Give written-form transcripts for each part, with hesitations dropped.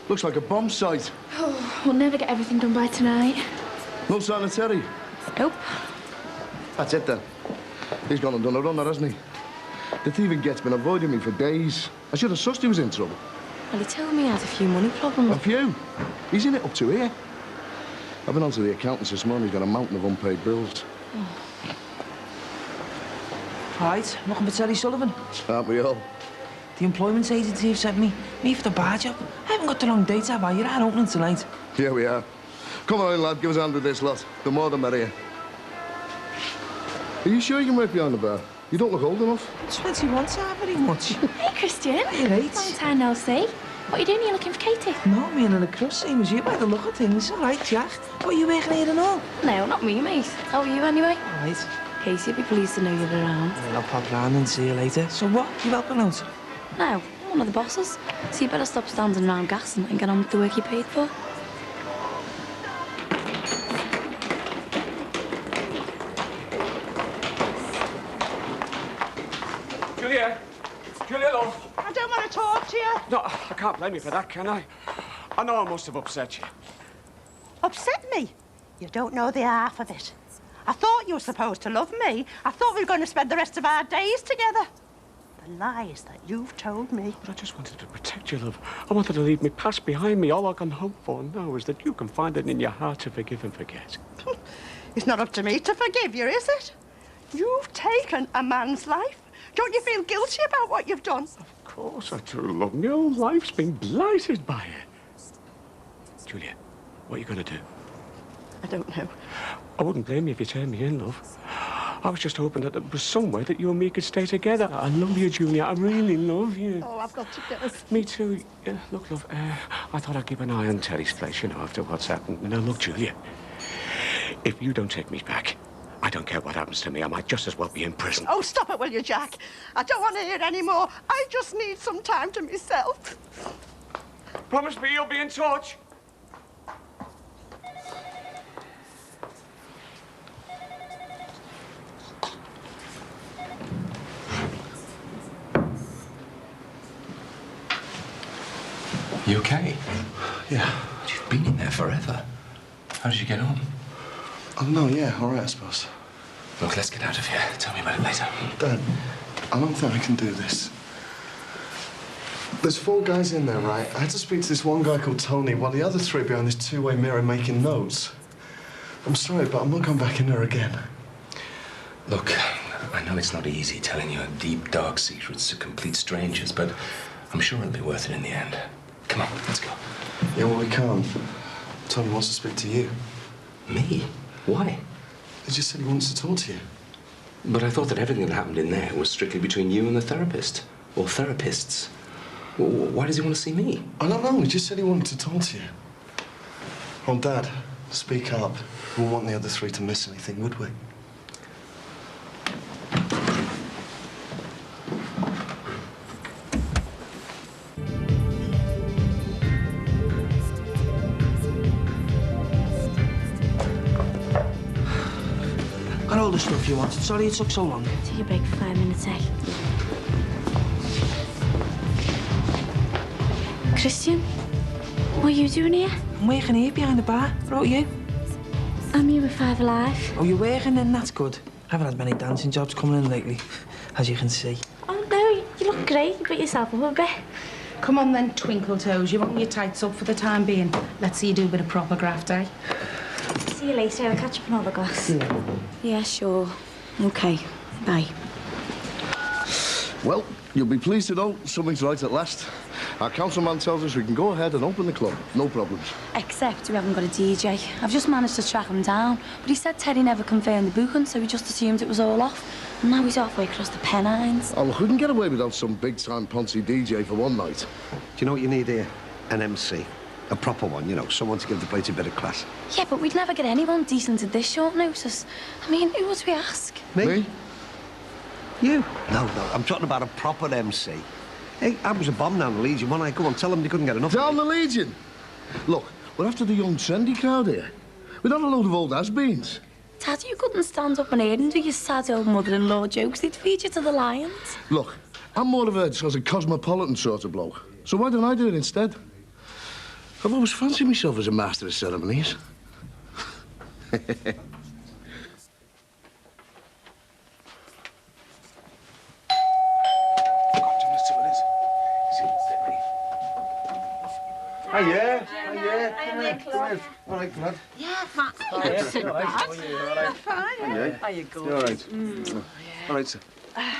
Looks like a bomb site. Oh, we'll never get everything done by tonight. No sanitary? Nope. That's it, then. He's gone and done a runner, hasn't he? The thieving get's been avoiding me for days. I should have sussed he was in trouble. Well, he told me he had a few money problems. A few? He's in it up to here. I've been on to the accountants this morning. He's got a mountain of unpaid bills. Oh. Right, nothing but Terry Sullivan. Aren't we all? The employment agency have sent me for the bar job. I haven't got the long date, have I? You're out opening tonight. Yeah, we are. Come on in, lad. Give us a hand with this lot. The more the merrier. Are you sure you can work behind the bar? You don't look old enough. 21, sir, very much. Hey, Christian. You're right. Long time no see. What are you doing? Are you looking for Katie? No, me and a cross, same as you by the look of things. All right, Jack. What, are you working here and all? No, not me, mate. How are you, anyway? All right. Casey, be pleased to know you're around. Well, I'll pop round and see you later. So what? You helping out? No, I'm one of the bosses. So you better stop standing around gassing and get on with the work you paid for. Julia! Julia, love! I don't want to talk to you. No, I can't blame you for that, can I? I know I must have upset you. Upset me? You don't know the half of it. I thought you were supposed to love me. I thought we were going to spend the rest of our days together. The lies that you've told me. But I just wanted to protect you, love. I wanted to leave my past behind me. All I can hope for now is that you can find it in your heart to forgive and forget. It's not up to me to forgive you, is it? You've taken a man's life. Don't you feel guilty about what you've done? Of course I do, love. My whole life's been blighted by it. Julia, what are you going to do? I don't know. I wouldn't blame you if you turned me in, love. I was just hoping that there was some way that you and me could stay together. I love you, Julia. I really love you. Oh, I've got to go. Me too. Look, love, I thought I'd keep an eye on Terry's place, you know, after what's happened. Now, look, Julia, if you don't take me back, I don't care what happens to me. I might just as well be in prison. Oh, stop it, will you, Jack? I don't want to hear any more. I just need some time to myself. Promise me you'll be in touch. You okay? Yeah. You've been in there forever. How did you get on? Oh, no, yeah, all right, I suppose. Look, let's get out of here. Tell me about it later. Dad, I don't think I can do this. There's 4 guys in there, right? I had to speak to this one guy called Tony, while the other 3 behind this 2-way mirror making notes. I'm sorry, but I'm not going back in there again. Look, I know it's not easy telling your deep, dark secrets to complete strangers, but I'm sure it'll be worth it in the end. Come on, let's go. Yeah, well, we can't. Tony wants to speak to you. Me? Why? He just said he wants to talk to you. But I thought that everything that happened in there was strictly between you and the therapist. Or therapists. Why does he want to see me? I don't know. He just said he wanted to talk to you. Well, Dad, speak up. We wouldn't want the other 3 to miss anything, would we? Got all the stuff you wanted. Sorry it took so long. Take your break for 5 minutes, eh? Christian, what are you doing here? I'm working here behind the bar. What about you? I'm here with 5 Alive. Oh, you're working then? That's good. I haven't had many dancing jobs coming in lately, as you can see. Oh, no, you look great. You got yourself up a bit. Come on then, Twinkle Toes. You want your tights up for the time being. Let's see you do a bit of proper graft, eh? See you later. I'll catch up another glass. Yeah, sure. OK. Bye. Well, you'll be pleased to know something's right at last. Our councilman tells us we can go ahead and open the club. No problems. Except we haven't got a DJ. I've just managed to track him down. But he said Teddy never confirmed the booking, so we just assumed it was all off. And now he's halfway across the Pennines. Oh, look, we can get away without some big-time Ponzi DJ for one night. Do you know what you need here? An MC. A proper one, you know, someone to give the place a bit of class. Yeah, but we'd never get anyone decent at this short notice. I mean, who would we ask? Me? You? No, I'm talking about a proper MC. Hey, I was a bomb down the Legion one night. Go on, tell them they couldn't get enough. Down the Legion? Look, we're after the young, trendy crowd here. We're not a load of old has-beens. Dad, you couldn't stand up and hear and do your sad old mother-in-law jokes. They'd feed you to the lions. Look, I'm more of a sort of cosmopolitan sort of bloke. So why don't I do it instead? I've always fancied myself as a master of ceremonies. Hi, yeah. All right, lad. Yeah, that's All right. fine. How you going? All right. All right, sir.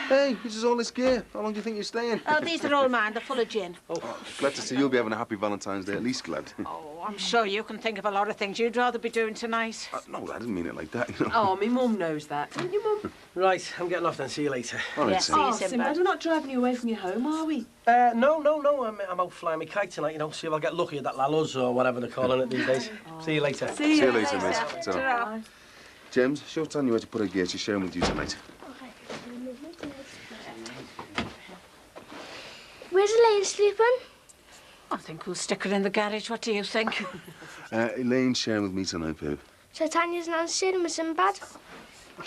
Hey, this is all this gear. How long do you think you're staying? Oh, these are all mine. They're full of gin. Oh, glad to see you'll be having a happy Valentine's Day, at least glad. Oh, I'm sure you can think of a lot of things you'd rather be doing tonight. No, I didn't mean it like that, you know. Oh, my mum knows that. Don't you, Mum? Right, I'm getting off then. See you later. All right, Yeah, sir. see you, Oh, Sinbad. Sinbad, we're not driving you away from your home, are we? No. I'm out flying my kite tonight, you know. See if I get lucky at that Laluz or whatever they're calling it these days. See you later. See you later, mate. Ta-ra. James, show Tanya where to put her gear. She's sharing with you tonight. Where's Elaine sleeping? I think we'll stick her in the garage. What do you think? Elaine's sharing with me tonight, Pooh. So Tanya's not staying with Sinbad?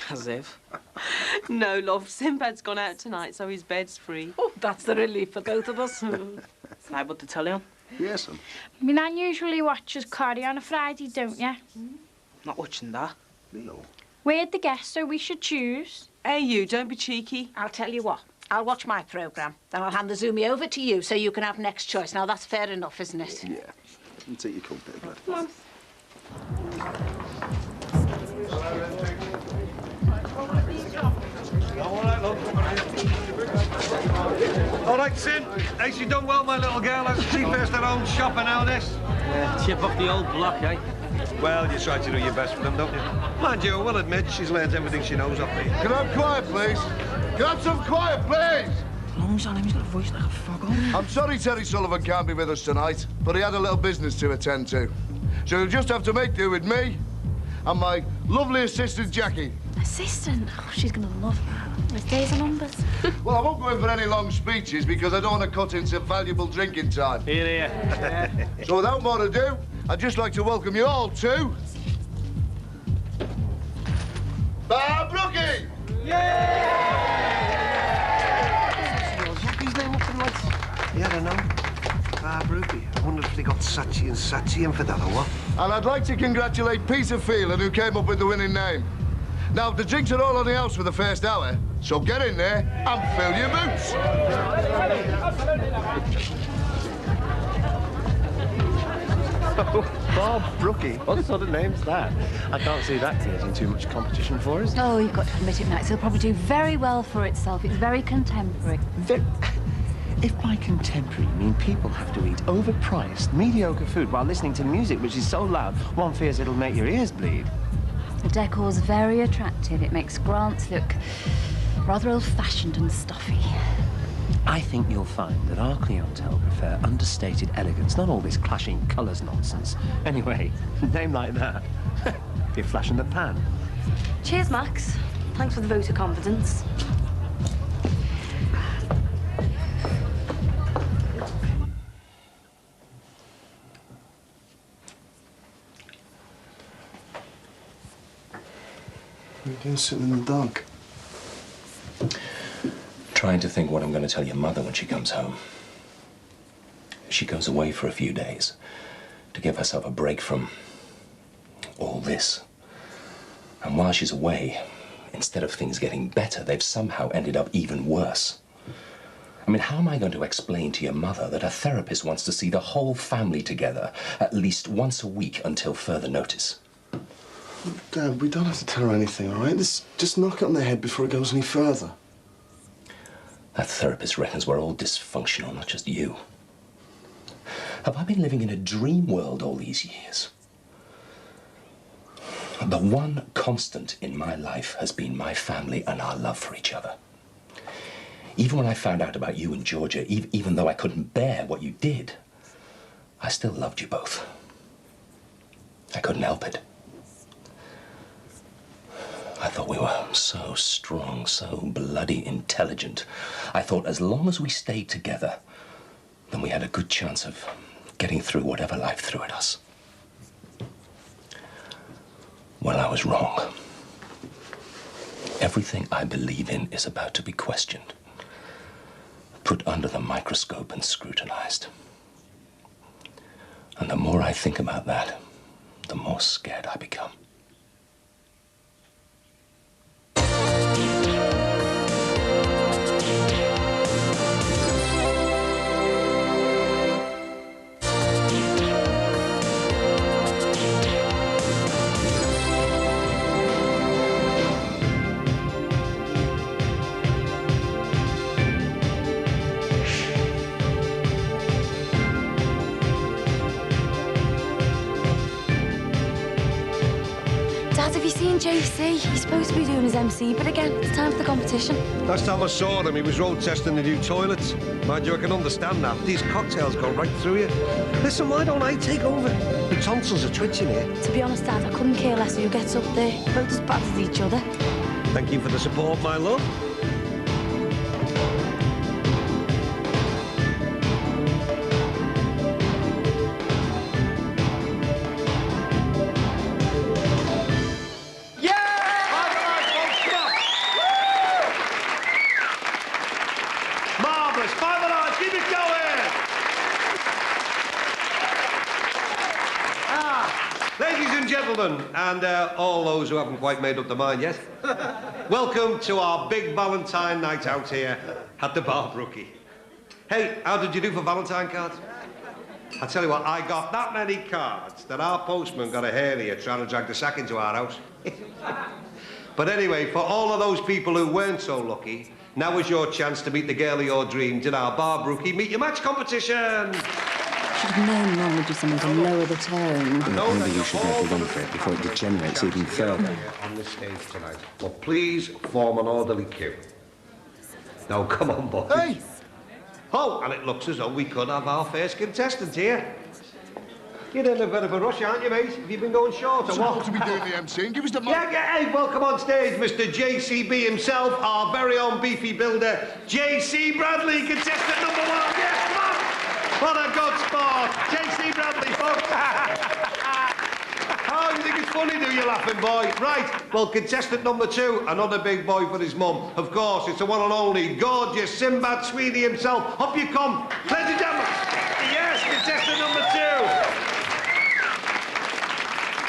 As if. No, love. Sinbad's gone out tonight, so his bed's free. Oh, that's the relief for both of us. I put the telly on. Yes, son. My nan usually watches Corrie on a Friday, don't you? Not watching that. No. We're the guests, so we should choose. Hey, you, don't be cheeky. I'll tell you what. I'll watch my programme. Then I'll hand the Zoomy over to you so you can have next choice. Now, that's fair enough, isn't it? Yeah. You take your coat there, lad. Come on. All right, Sin. Ain't you done well, my little girl? Has she first her own shop and all this? Yeah, chip off the old block, eh? Well, you try to do your best for them, don't you? Mind you, I will admit she's learned everything she knows off me. Can I have quiet, please? Can I have some quiet, please? Lungs on him, he's got a voice like a foghorn. I'm sorry Terry Sullivan can't be with us tonight, but he had a little business to attend to. So you'll just have to make do with me and my lovely assistant, Jackie. Assistant? Oh, she's going to love that. With days and numbers. Well, I won't go in for any long speeches because I don't want to cut into valuable drinking time. Here. So without more ado, I'd just like to welcome you all to... Bar Brookie! Jackie's name up in lights. Yeah, I know. Ruby. I wonder if they got Sachi and Sachi in for that or what? And I'd like to congratulate Peter Phelan, who came up with the winning name. Now, the drinks are all on the house for the first hour, so get in there and fill your boots. Bob Brookie? What sort of name's that? I can't see that creating too much competition for us. Oh, you've got to admit it, Max. It'll probably do very well for itself. It's very contemporary. If by contemporary you mean people have to eat overpriced, mediocre food while listening to music which is so loud, one fears it'll make your ears bleed. The decor's very attractive. It makes Grant's look rather old-fashioned and stuffy. I think you'll find that our clientele prefer understated elegance, not all this clashing colours nonsense. Anyway, a name like that, be a flash in the pan. Cheers, Max. Thanks for the vote of confidence. What are you doing sitting in the dark? Trying to think what I'm going to tell your mother when she comes home. She goes away for a few days to give herself a break from all this. And while she's away, instead of things getting better, they've somehow ended up even worse. I mean, how am I going to explain to your mother that a therapist wants to see the whole family together at least once a week until further notice? Dad, we don't have to tell her anything, all right? Just knock it on the head before it goes any further. That therapist reckons we're all dysfunctional, not just you. Have I been living in a dream world all these years? The one constant in my life has been my family and our love for each other. Even when I found out about you and Georgia, even though I couldn't bear what you did, I still loved you both. I couldn't help it. I thought we were so strong, so bloody intelligent. I thought as long as we stayed together, then we had a good chance of getting through whatever life threw at us. Well, I was wrong. Everything I believe in is about to be questioned, put under the microscope and scrutinized. And the more I think about that, the more scared I become. Dad, have you seen JC? He's supposed to be doing his MC, but again, it's time for the competition. Last time I saw him, he was road testing the new toilets. Mind you, I can understand that. These cocktails go right through you. Listen, why don't I take over? The tonsils are twitching here. To be honest, Dad, I couldn't care less who gets up there. Both as bad as each other. Thank you for the support, my love. And all those who haven't quite made up their mind yet, welcome to our big Valentine night out here at the Bar Brookie. Hey, how did you do for Valentine cards? I tell you what, I got that many cards that our postman got a hair here trying to drag the sack into our house. But anyway, for all of those people who weren't so lucky, now is your chance to meet the girl of your dreams in our Bar Brookie Meet Your Match competition. Should have known Mum would do something to lower the tone. Maybe you should make the run for it before it degenerates even further. On the stage tonight. Well, please form an orderly queue. Now, come on, boys. Hey! Oh, and it looks as though we could have our first contestant here. You're in a bit of a rush, aren't you, mate? Have you been going short or what? To be doing the MCing. Give us the mic. Yeah, hey, welcome on stage, Mr. JCB himself, our very own beefy builder, JC Bradley, contestant number 1. Yes, come on! What a good sport! JC Bradley, folks. Oh, you think it's funny, do you, laughing boy? Right, well, contestant number 2, another big boy for his mum. Of course, it's the one and only gorgeous Sinbad Sweeney himself. Up you come, ladies and gentlemen. Yes, contestant number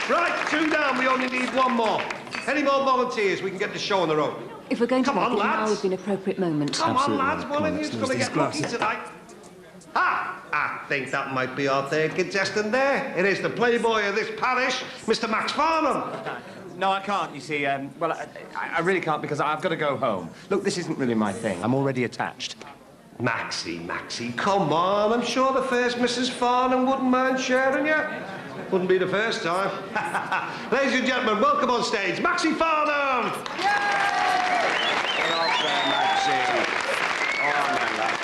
2. Right, 2 down, we only need 1 more. Any more volunteers, we can get the show on the road. If we're going to Come on, now lads. would be an appropriate moment. Come on, lads, one of you's going to get lucky tonight. I think that might be our third contestant there. It is the playboy of this parish, Mr. Max Farnham. No, I can't, you see. Well, I really can't because I've got to go home. Look, this isn't really my thing. I'm already attached. Maxie, come on. I'm sure the first Mrs. Farnham wouldn't mind sharing you. Wouldn't be the first time. Ladies and gentlemen, welcome on stage, Maxie Farnham! Get up there, Maxie. Oh, man, lad.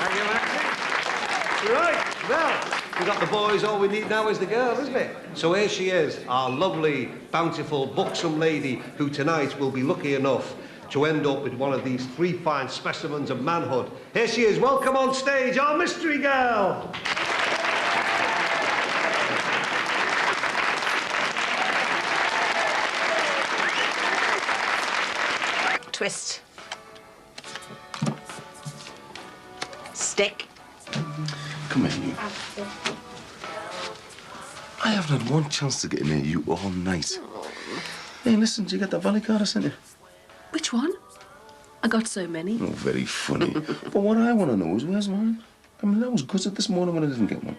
Thank you, Maxie. Right, well, we've got the boys. All we need now is the girl, isn't it? So here she is, our lovely, bountiful, buxom lady who tonight will be lucky enough to end up with one of these 3 fine specimens of manhood. Here she is. Welcome on stage, our mystery girl. Twist. Stick. Come here, you. I haven't had one chance to get near you all night. Hey, listen, did you get that valley card I sent you? Which one? I got so many. Oh, very funny. But what I want to know is where's mine? I mean, I was gutted this morning when I didn't get one.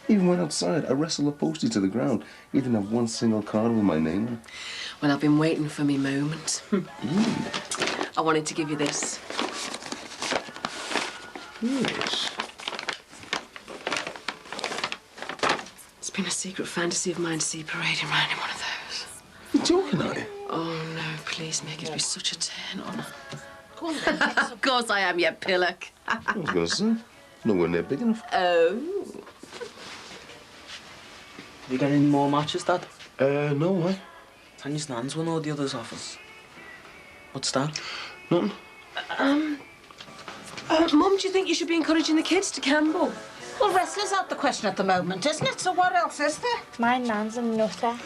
Even went outside, I wrestled a postie to the ground. You didn't have one single card with my name on it. Well, I've been waiting for me moment. I wanted to give you this. Yes. It's been a secret fantasy of mine to see you parading around in one of those. You're joking, are you? Oh, no, please, Meg. It'd be such a turn on. Of course I am, you pillock. I was going to say, nowhere near big enough. Oh. Have you got any more matches, Dad? No, why? Tanya's nan's won all the others off us. What's that? Nothing. Mum, do you think you should be encouraging the kids to gamble? Well, wrestling's out the question at the moment, isn't it? So what else is there? My nan's a nutter.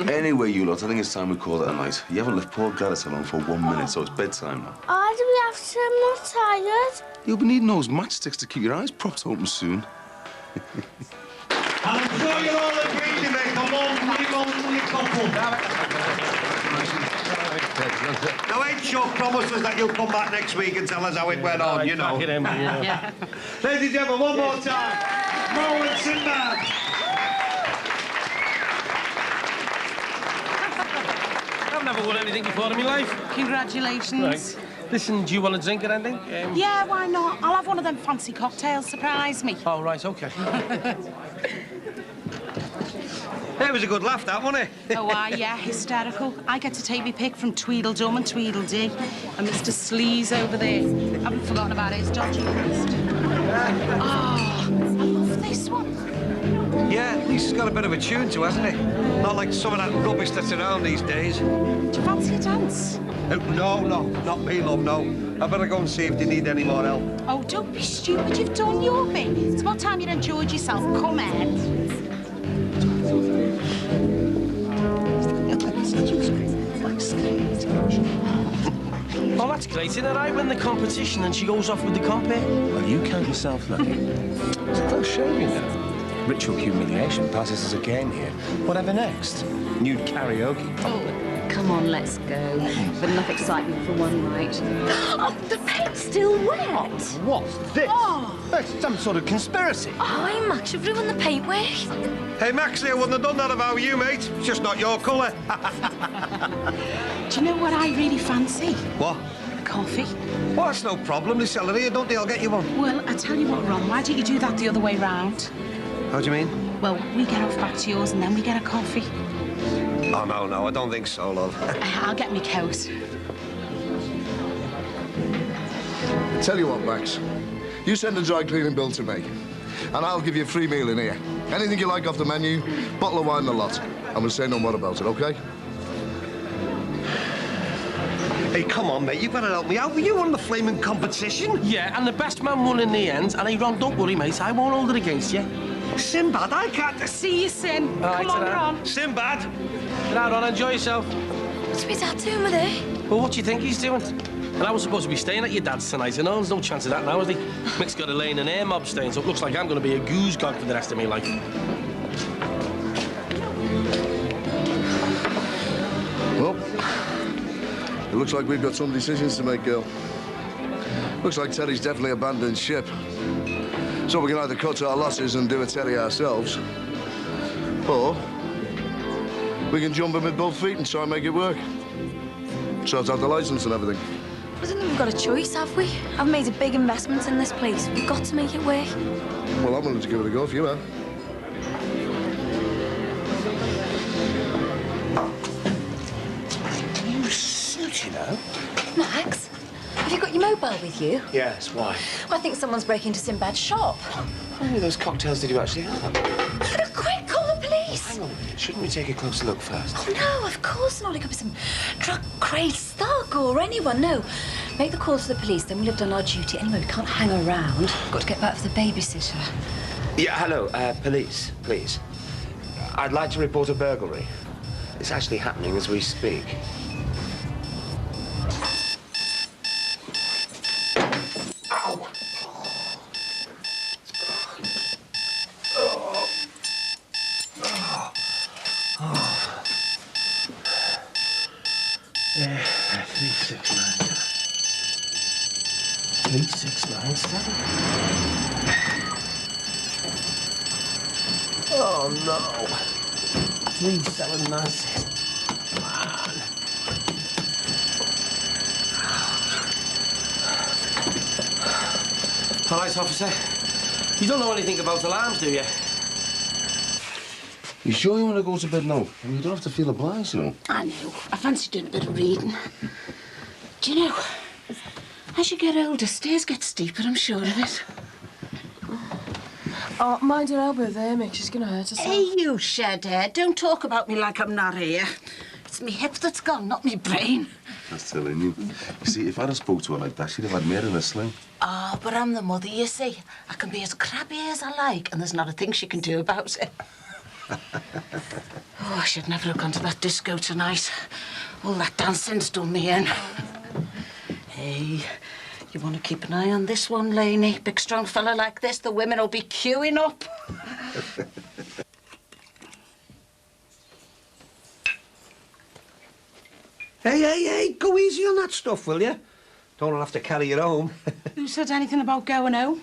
Anyway, you lot, I think it's time we call it a night. You haven't left poor Gladys alone for 1 minute, so it's bedtime now. Oh, do we have to? I'm not tired. You'll be needing those matchsticks to keep your eyes propped open soon. I'm sure you're all agreed to make a lonely couple. Now, ain't sure promises that you'll come back next week and tell us how it went on, you know. Ladies and gentlemen, one more time. Mo and Sinbad. I've never won anything before in my life. Congratulations. Right. Listen, do you want a drink or anything? Yeah, why not? I'll have one of them fancy cocktails. Surprise me. Oh, right, OK. It was a good laugh, that, wasn't it? Oh, yeah, hysterical. I get to take me pick from Tweedledum and Tweedledee. And Mr. Sleaze over there. I haven't forgotten about his dodgy past. Oh, I love this one. Yeah, at least it's got a bit of a tune to, hasn't it? Not like some of that rubbish that's around these days. Do you fancy a dance? No, not me, love, no. I better go and see if they need any more help. Oh, don't be stupid. You've done your bit. It's about time you enjoyed yourself. Come in. Oh, that's great, isn't it? I win the competition and she goes off with the compere. Well, you count yourself lucky. It's a close shave, you know. Ritual humiliation passes as a game here. Whatever next? Nude karaoke? Oh, come on, let's go. But enough excitement for one night. Oh, the paint's still wet. What's this? Oh. That's some sort of conspiracy. Oh, hey, Max, you've ruined the paintwork. Hey, Maxie, I wouldn't have done that about you, mate. It's just not your colour. Do you know what I really fancy? What? Coffee. Well, that's no problem. They sell it here, don't they? I'll get you one. Well, I tell you what, Ron, why don't you do that the other way round? How do you mean? Well, we get off back to yours and then we get a coffee. Oh, no, I don't think so, love. I'll get me coat. Tell you what, Max. You send a dry cleaning bill to me, and I'll give you a free meal in here. Anything you like off the menu, bottle of wine and a lot. And we'll say no more about it, OK? Hey, come on, mate. You better help me out. Were you on the flaming competition? Yeah, and the best man won in the end. And hey, Ron, don't worry, mate. I won't hold it against you. Sinbad, I can't... See you, Sin. Right, Come on, ta-ra. Ron. Sinbad! Now, Ron, enjoy yourself. What's my dad doing with it? Well, what do you think he's doing? And I was supposed to be staying at your dad's tonight, you know? There's no chance of that now, is there? Mick's got a lane and air mob staying, so it looks like I'm going to be a goose god for the rest of me life. Well, it looks like we've got some decisions to make, girl. Looks like Terry's definitely abandoned ship. So we can either cut our losses and do a Terry ourselves, or we can jump in with both feet and try and make it work. Sort out the license and everything. I don't think we've got a choice, have we? I've made a big investment in this place. We've got to make it work. Well, I'm willing to give it a go if you are. You suit, you know. Max, have you got your mobile with you? Yes, why? Well, I think someone's breaking into Sinbad's shop. How many of those cocktails did you actually have? Quick, call the police! Hang on a minute. Shouldn't we take a closer look first? Oh, no, of course not. It could be some drug-crazed thug or anyone. No. Make the call to the police, then we'll have done our duty. Anyway, we can't hang around. Got to get back for the babysitter. Yeah, hello, police, please. I'd like to report a burglary. It's actually happening as we speak. Ow! Yeah, 3697. 3697. Oh no. 3796. All right, officer. You don't know anything about alarms, do you? You sure you want to go to bed now? I mean, you don't have to feel obliged, you know. I know. I fancy doing a bit of reading. Do you know, as you get older, stairs get steeper, I'm sure of it. Oh, mind her elbow there, Mick. She's going to hurt herself. Hey, you shedhead. Don't talk about me like I'm not here. It's me hip that's gone, not me brain. That's telling you. You see, if I'd have spoke to her like that, she'd have had me in a sling. Oh, but I'm the mother, you see. I can be as crabby as I like, and there's not a thing she can do about it. Oh, I should never have gone to that disco tonight. All that dancing's done me in. Hey, you want to keep an eye on this one, Laney? Big, strong fella like this, the women will be queuing up. Hey, go easy on that stuff, will you? Don't have to carry it home. Who said anything about going home?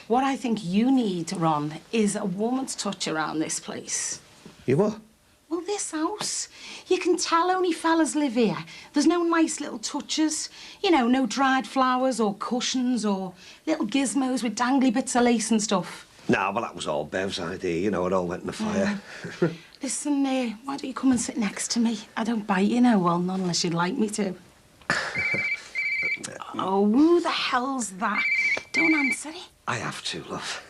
What I think you need, Ron, is a woman's touch around this place. You what? Well, this house. You can tell only fellas live here. There's no nice little touches. You know, no dried flowers or cushions or little gizmos with dangly bits of lace and stuff. No, well, that was all Bev's idea. You know, it all went in the fire. Listen, why don't you come and sit next to me? I don't bite, you know, well, not unless you'd like me to. Oh, who the hell's that? Don't answer it. I have to, love.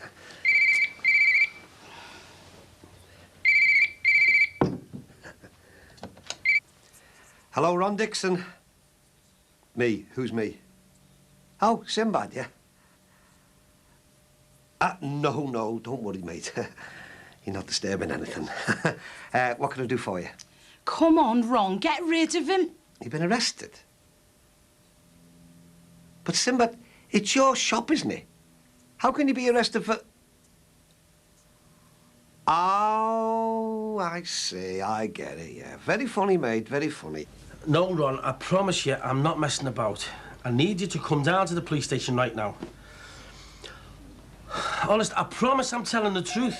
Hello, Ron Dixon. Me? Who's me? Oh, Sinbad, yeah? No, don't worry, mate. You're not disturbing anything. What can I do for you? Come on, Ron, get rid of him. You've been arrested. But, Sinbad, it's your shop, isn't it? How can you be arrested for... Oh, I see. I get it, yeah. Very funny, mate, very funny. No, Ron, I promise you I'm not messing about. I need you to come down to the police station right now. Honest, I promise I'm telling the truth.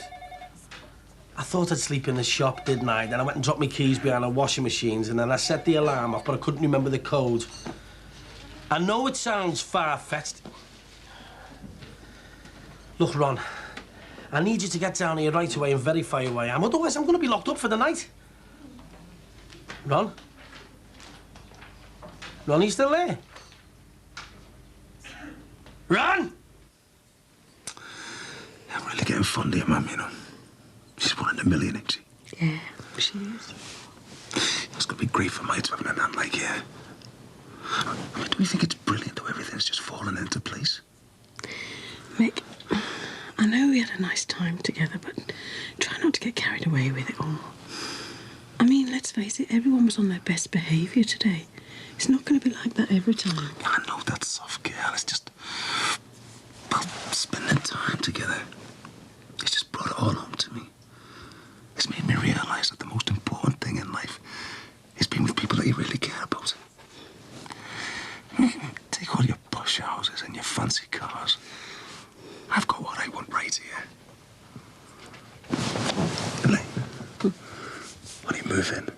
I thought I'd sleep in the shop, didn't I? Then I went and dropped my keys behind the washing machines, and then I set the alarm off, but I couldn't remember the code. I know it sounds far-fetched. Look, Ron, I need you to get down here right away and verify who I am. Otherwise, I'm going to be locked up for the night. Ron? Ron, are you still there? Ron! I'm really getting fond of your mum, you know. She's one in a million, ain't she? Yeah, she is. It's going to be great for mates having an aunt like you. I mean, do you think it's brilliant how everything's just fallen into place? Mick, I know we had a nice time together, but try not to get carried away with it all. I mean, let's face it, everyone was on their best behaviour today. It's not going to be like that every time. Yeah, I know that soft girl. It's just... well, spending time together. It's just brought it all home to me. It's made me realise that the most important thing in life is being with people that you really care about. Take all your posh houses and your fancy cars. I've got what I want right here. Elaine, when you move in,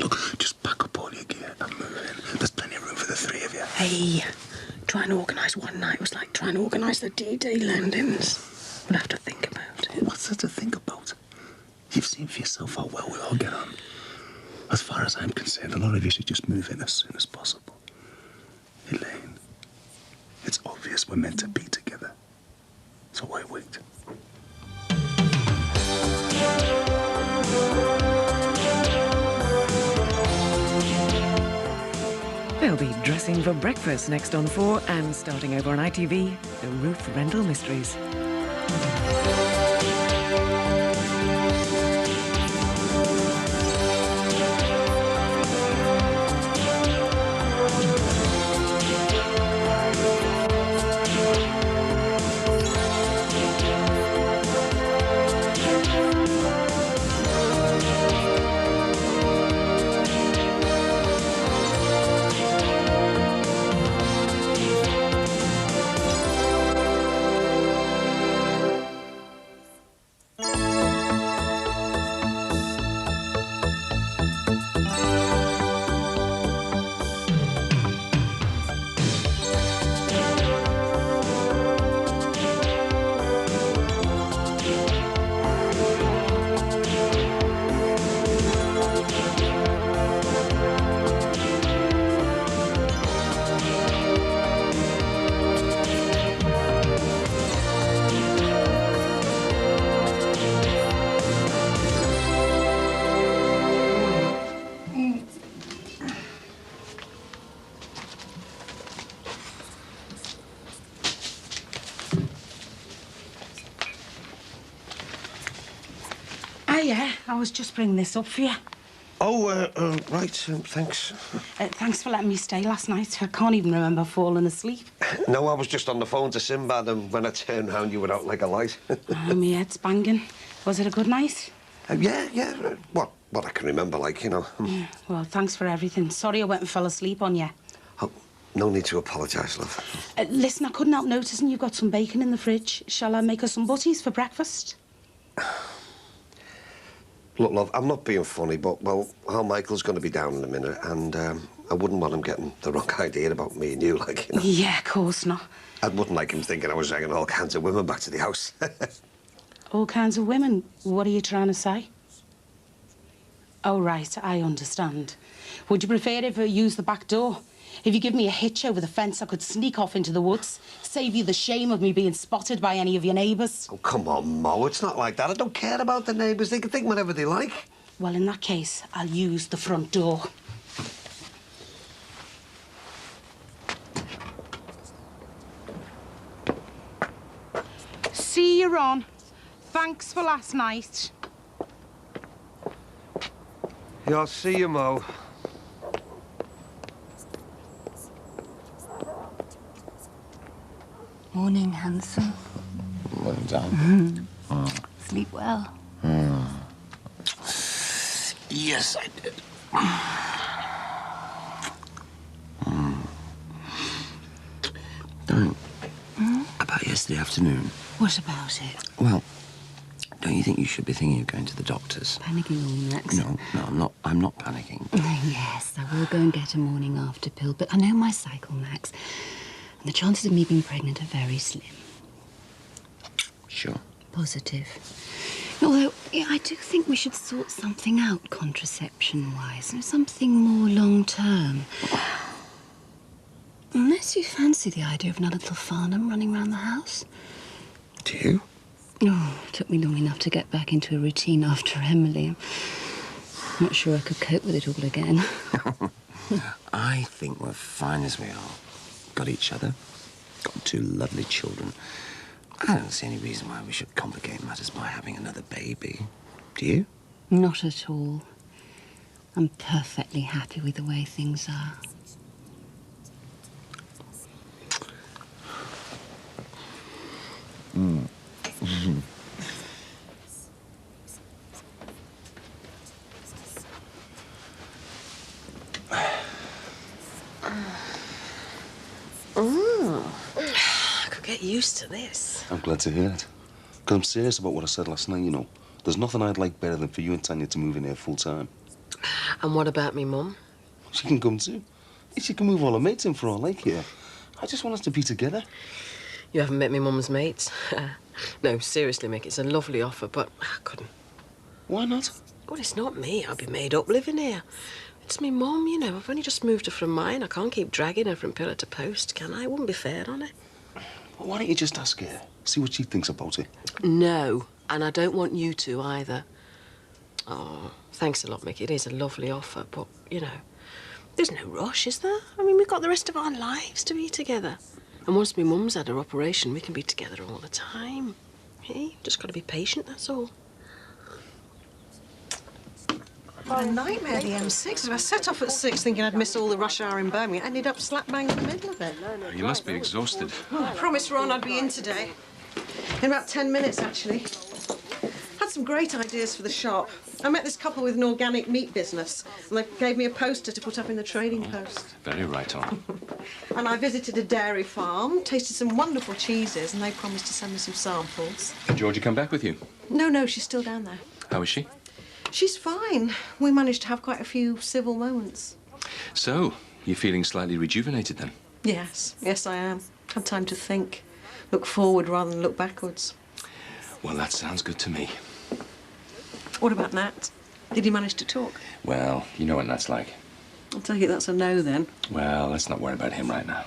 look, just pack up all your gear and move in. There's plenty of room for the three of you. Hey, trying to organise one night was like trying to organise the D-Day landings. We'll have to think about it. What's there to think about? You've seen for yourself how well we all get on. As far as I'm concerned, a lot of you should just move in as soon as possible. Elaine, it's obvious we're meant to be together. So why wait? They'll be dressing for breakfast next on 4 and starting over on ITV, The Ruth Rendell Mysteries. yeah, I was just bringing this up for you. Oh, right, thanks. Thanks for letting me stay last night. I can't even remember falling asleep. No, I was just on the phone to Sinbad, and when I turned round, you were out like a light. Oh, my head's banging. Was it a good night? Yeah. What I can remember, like, you know. Yeah, well, thanks for everything. Sorry I went and fell asleep on you. Oh, no need to apologise, love. Listen, I couldn't help noticing you've got some bacon in the fridge. Shall I make us some butties for breakfast? Look, love, I'm not being funny, but, well, our Michael's going to be down in a minute, and I wouldn't want him getting the wrong idea about me and you, like, you know. Yeah, of course not. I wouldn't like him thinking I was bringing all kinds of women back to the house. All kinds of women? What are you trying to say? Oh, right, I understand. Would you prefer if I used the back door? If you give me a hitch over the fence, I could sneak off into the woods, save you the shame of me being spotted by any of your neighbours. Oh, come on, Mo, it's not like that. I don't care about the neighbours. They can think whatever they like. Well, in that case, I'll use the front door. See you, Ron. Thanks for last night. Yeah, I'll see you, Mo. Morning, handsome. Well done. Sleep well. Yes, I did. Don't. About yesterday afternoon. What about it? Well, don't you think you should be thinking of going to the doctor's? Panicking all next. No, I'm not. I'm not panicking. Yes, I will go and get a morning after pill, but I know my cycle, Max. And the chances of me being pregnant are very slim. Sure. Positive. Although, yeah, I do think we should sort something out contraception-wise. Something more long-term. Unless you fancy the idea of another little Farnham running around the house. Do you? Oh, it took me long enough to get back into a routine after Emily. I'm not sure I could cope with it all again. I think we're fine as we are. Got each other. Got two lovely children. I don't see any reason why we should complicate matters by having another baby. Do you? Not at all. I'm perfectly happy with the way things are. I could get used to this. I'm glad to hear it. Because I'm serious about what I said last night, you know. There's nothing I'd like better than for you and Tanya to move in here full time. And what about me, Mum? She can come too. She can move all her mates in for all I care. I just want us to be together. You haven't met me Mum's mates? No, seriously, Mick, it's a lovely offer, but I couldn't. Why not? Well, it's not me. I'll be made up living here. It's me Mum, you know. I've only just moved her from mine. I can't keep dragging her from pillar to post, can I? It wouldn't be fair on her. Well, why don't you just ask her? See what she thinks about it. No, and I don't want you to either. Oh, thanks a lot, Mick. It is a lovely offer, but, you know, there's no rush, is there? I mean, we've got the rest of our lives to be together. And once my mum's had her operation, we can be together all the time. Hey, just got to be patient, that's all. What a nightmare, the M6. If I set off at 6 thinking I'd miss all the rush hour in Birmingham, I ended up slap bang in the middle of it. You must be exhausted. Well, I promised Ron I'd be in today. In about 10 minutes, actually. Had some great ideas for the shop. I met this couple with an organic meat business, and they gave me a poster to put up in the Trading Post. Very right on. And I visited a dairy farm, tasted some wonderful cheeses, and they promised to send me some samples. Did Georgie come back with you? No, she's still down there. How is she? She's fine. We managed to have quite a few civil moments. So, you're feeling slightly rejuvenated then? Yes, I am. Had time to think. Look forward rather than look backwards. Well, that sounds good to me. What about Nat? Did he manage to talk? Well, you know what Nat's like. I'll take it that's a no, then. Well, let's not worry about him right now.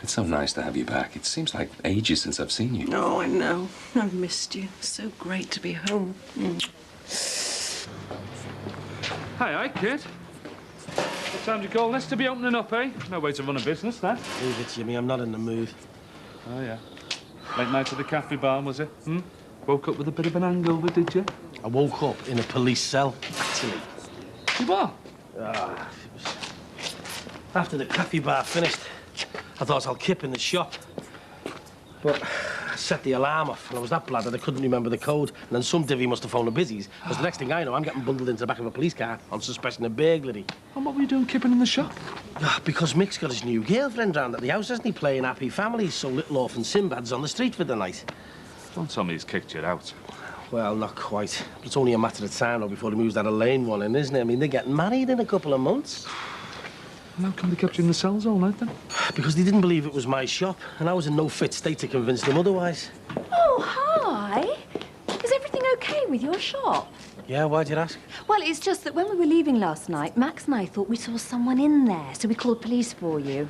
It's so nice to have you back. It seems like ages since I've seen you. Oh, I know. I've missed you. It's so great to be home. Hi, Kit. What time do you call this to be opening up, eh? No way to run a business, that. Leave it, Jimmy. I'm not in the mood. Oh, yeah. Late night at the cafe bar, was it? Woke up with a bit of an hangover, did you? I woke up in a police cell, actually. You what? After the coffee bar finished, I thought I'll kip in the shop. But I set the alarm off, and I was that bladdered I couldn't remember the code. And then some divvy must have phoned the busies, because the next thing I know, I'm getting bundled into the back of a police car on suspicion of burglary. And what were you doing kipping in the shop? Because Mick's got his new girlfriend round at the house, hasn't he, playing Happy Families, so little orphan Sinbad's on the street for the night. Don't tell me he's kicked you out. Well, not quite. But it's only a matter of time now before he moves that Elaine one in, isn't it? I mean, they're getting married in a couple of months. And how come they kept you in the cells all night, then? Because they didn't believe it was my shop, and I was in no fit state to convince them otherwise. Oh, hi. Is everything okay with your shop? Yeah, why'd you ask? Well, it's just that when we were leaving last night, Max and I thought we saw someone in there, so we called police for you.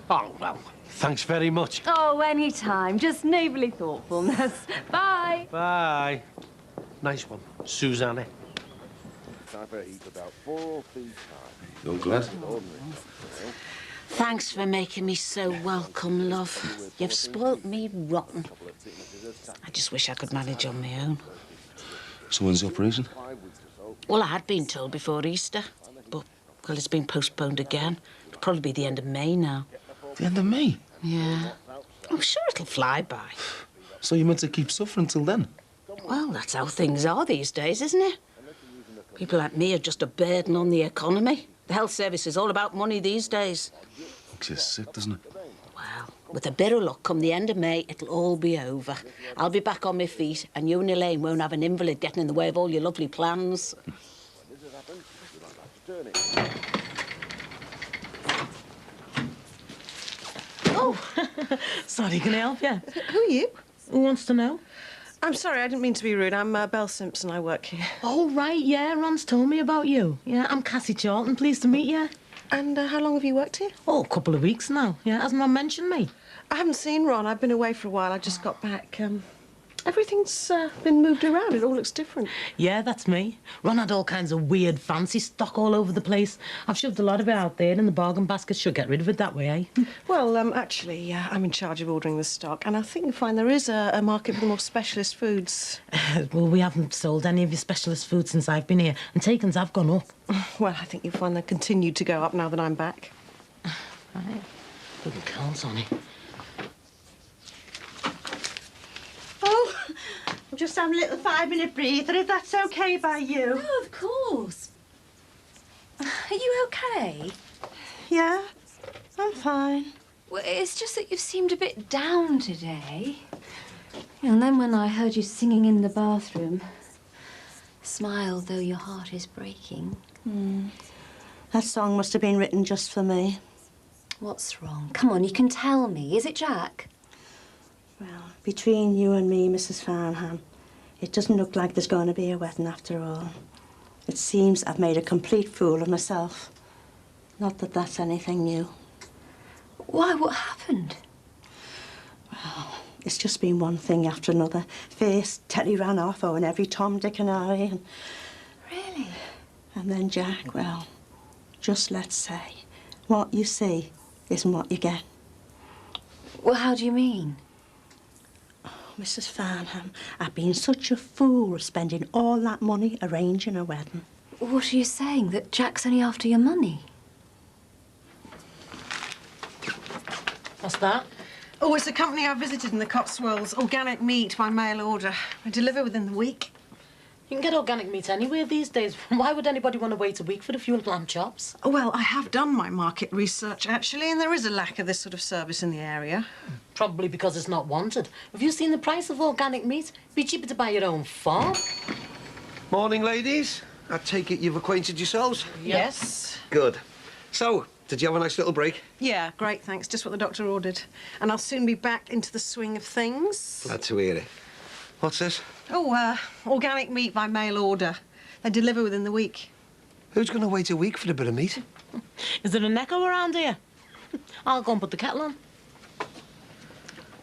Oh, well, thanks very much. Oh, any time. Just neighbourly thoughtfulness. Bye. Bye. Nice one, Susanna. You're glad? Thanks for making me so welcome, love. You've spoilt me rotten. I just wish I could manage on my own. So when's the operation? Well, I had been told before Easter, but, well, it's been postponed again. It'll probably be the end of May now. The end of May? Yeah. I'm sure it'll fly by. So you're meant to keep suffering till then? Well, that's how things are these days, isn't it? People like me are just a burden on the economy. The health service is all about money these days. Makes you sick, doesn't it? Well, with a bit of luck, come the end of May, it'll all be over. I'll be back on my feet, and you and Elaine won't have an invalid getting in the way of all your lovely plans. Oh, sorry, can I help you? Who are you? Who wants to know? I'm sorry, I didn't mean to be rude. I'm Belle Simpson. I work here. Oh, right, yeah, Ron's told me about you. Yeah, I'm Cassie Charlton, pleased to meet you. And how long have you worked here? Oh, a couple of weeks now. Yeah, hasn't Ron mentioned me? I haven't seen Ron. I've been away for a while. I just got back. Everything's been moved around. It all looks different. Yeah, that's me. Ron had all kinds of weird fancy stock all over the place. I've shoved a lot of it out there in the bargain basket. Should get rid of it that way, eh? Well, actually, I'm in charge of ordering the stock, and I think you'll find there is a market for the more specialist foods. Well, we haven't sold any of your specialist foods since I've been here, and takings have gone up. Well, I think you'll find they continue to go up now that I'm back. Right. Little counts on it. Oh, I'm just having a little 5-minute breather, if that's okay by you. No, of course. Are you okay? Yeah, I'm fine. Well, it's just that you've seemed a bit down today. And then when I heard you singing in the bathroom, smile though your heart is breaking. That song must have been written just for me. What's wrong? Come on, you can tell me. Is it Jack? Well, between you and me, Mrs. Farnham, it doesn't look like there's going to be a wedding after all. It seems I've made a complete fool of myself. Not that that's anything new. Why? What happened? Well, it's just been one thing after another. First, Terry ran off owing every Tom, Dick and Harry, and... Really? And then Jack, well, just let's say, what you see isn't what you get. Well, how do you mean? Mrs. Farnham, I've been such a fool spending all that money arranging a wedding. What are you saying? That Jack's only after your money? What's that? Oh, it's a company I visited in the Cotswolds. Organic meat by mail order. I deliver within the week. You can get organic meat anywhere these days. Why would anybody want to wait a week for a few lamb chops? Oh, well, I have done my market research, actually, and there is a lack of this sort of service in the area. Probably because it's not wanted. Have you seen the price of organic meat? It'd be cheaper to buy your own farm. Morning, ladies. I take it you've acquainted yourselves? Yes. Good. So, did you have a nice little break? Yeah, great, thanks. Just what the doctor ordered. And I'll soon be back into the swing of things. Glad to hear it. What's this? Oh, organic meat by mail order. They deliver within the week. Who's going to wait a week for a bit of meat? Is there an echo around here? I'll go and put the kettle on.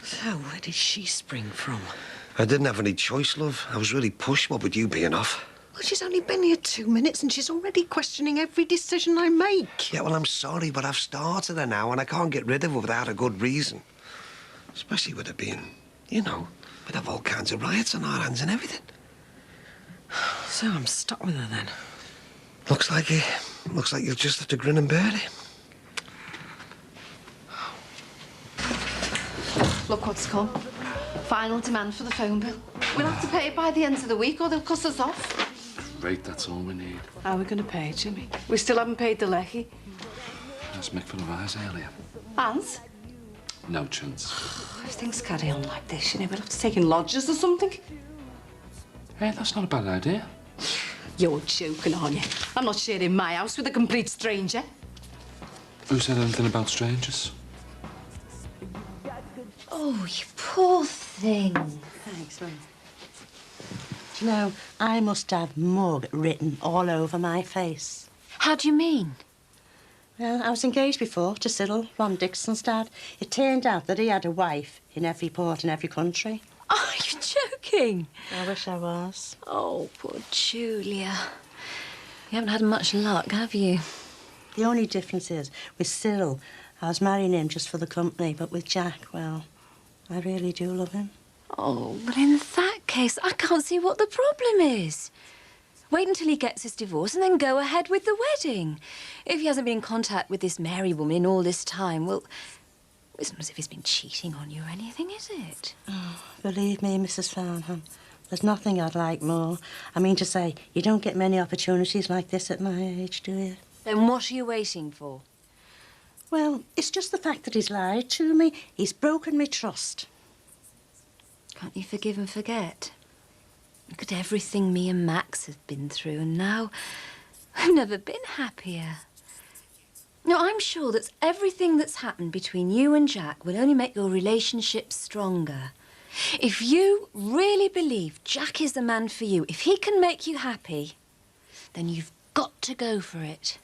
So, where did she spring from? I didn't have any choice, love. I was really pushed, what with you being off. Well, she's only been here 2 minutes and she's already questioning every decision I make. Yeah, well, I'm sorry, but I've started her now and I can't get rid of her without a good reason. Especially with her being, you know, We'd have all kinds of riots on our hands and everything. So I'm stuck with her then. Looks like you'll just have to grin and bear it. Look what's come. Final demand for the phone bill. We'll have to pay it by the end of the week or they'll cut us off. Great, that's all we need. How are we going to pay it, Jimmy? We still haven't paid the lecky. Asked Mick for the rise earlier. Hans? No chance. If things carry on like this, you know, we'll have to take in lodgers or something. Hey, that's not a bad idea. You're joking, aren't you? I'm not sharing my house with a complete stranger. Who said anything about strangers? Oh, you poor thing. Thanks, Mum. Do you know, I must have mug written all over my face. How do you mean? Well, I was engaged before to Cyril, Ron Dixon's dad. It turned out that he had a wife in every port in every country. Are you joking? I wish I was. Oh, poor Julia. You haven't had much luck, have you? The only difference is, with Cyril, I was marrying him just for the company, but with Jack, well, I really do love him. Oh, but in that case, I can't see what the problem is. Wait until he gets his divorce and then go ahead with the wedding. If he hasn't been in contact with this Mary woman all this time, well, it's not as if he's been cheating on you or anything, is it? Oh, believe me, Mrs. Farnham, there's nothing I'd like more. I mean to say, you don't get many opportunities like this at my age, do you? Then what are you waiting for? Well, it's just the fact that he's lied to me. He's broken me trust. Can't you forgive and forget? Look at everything me and Max have been through, and now I've never been happier. No, I'm sure that everything that's happened between you and Jack will only make your relationship stronger. If you really believe Jack is the man for you, if he can make you happy, then you've got to go for it.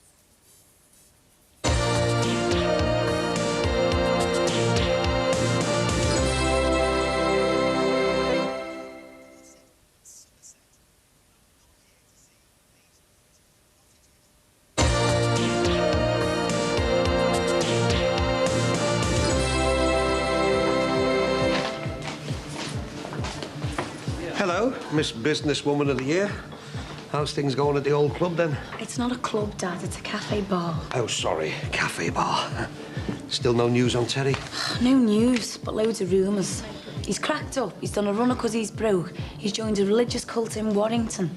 Hello, Miss Businesswoman of the Year. How's things going at the old club, then? It's not a club, Dad. It's a cafe bar. Oh, sorry. Cafe bar. Still no news on Terry? No news, but loads of rumours. He's cracked up. He's done a runner because he's broke. He's joined a religious cult in Warrington.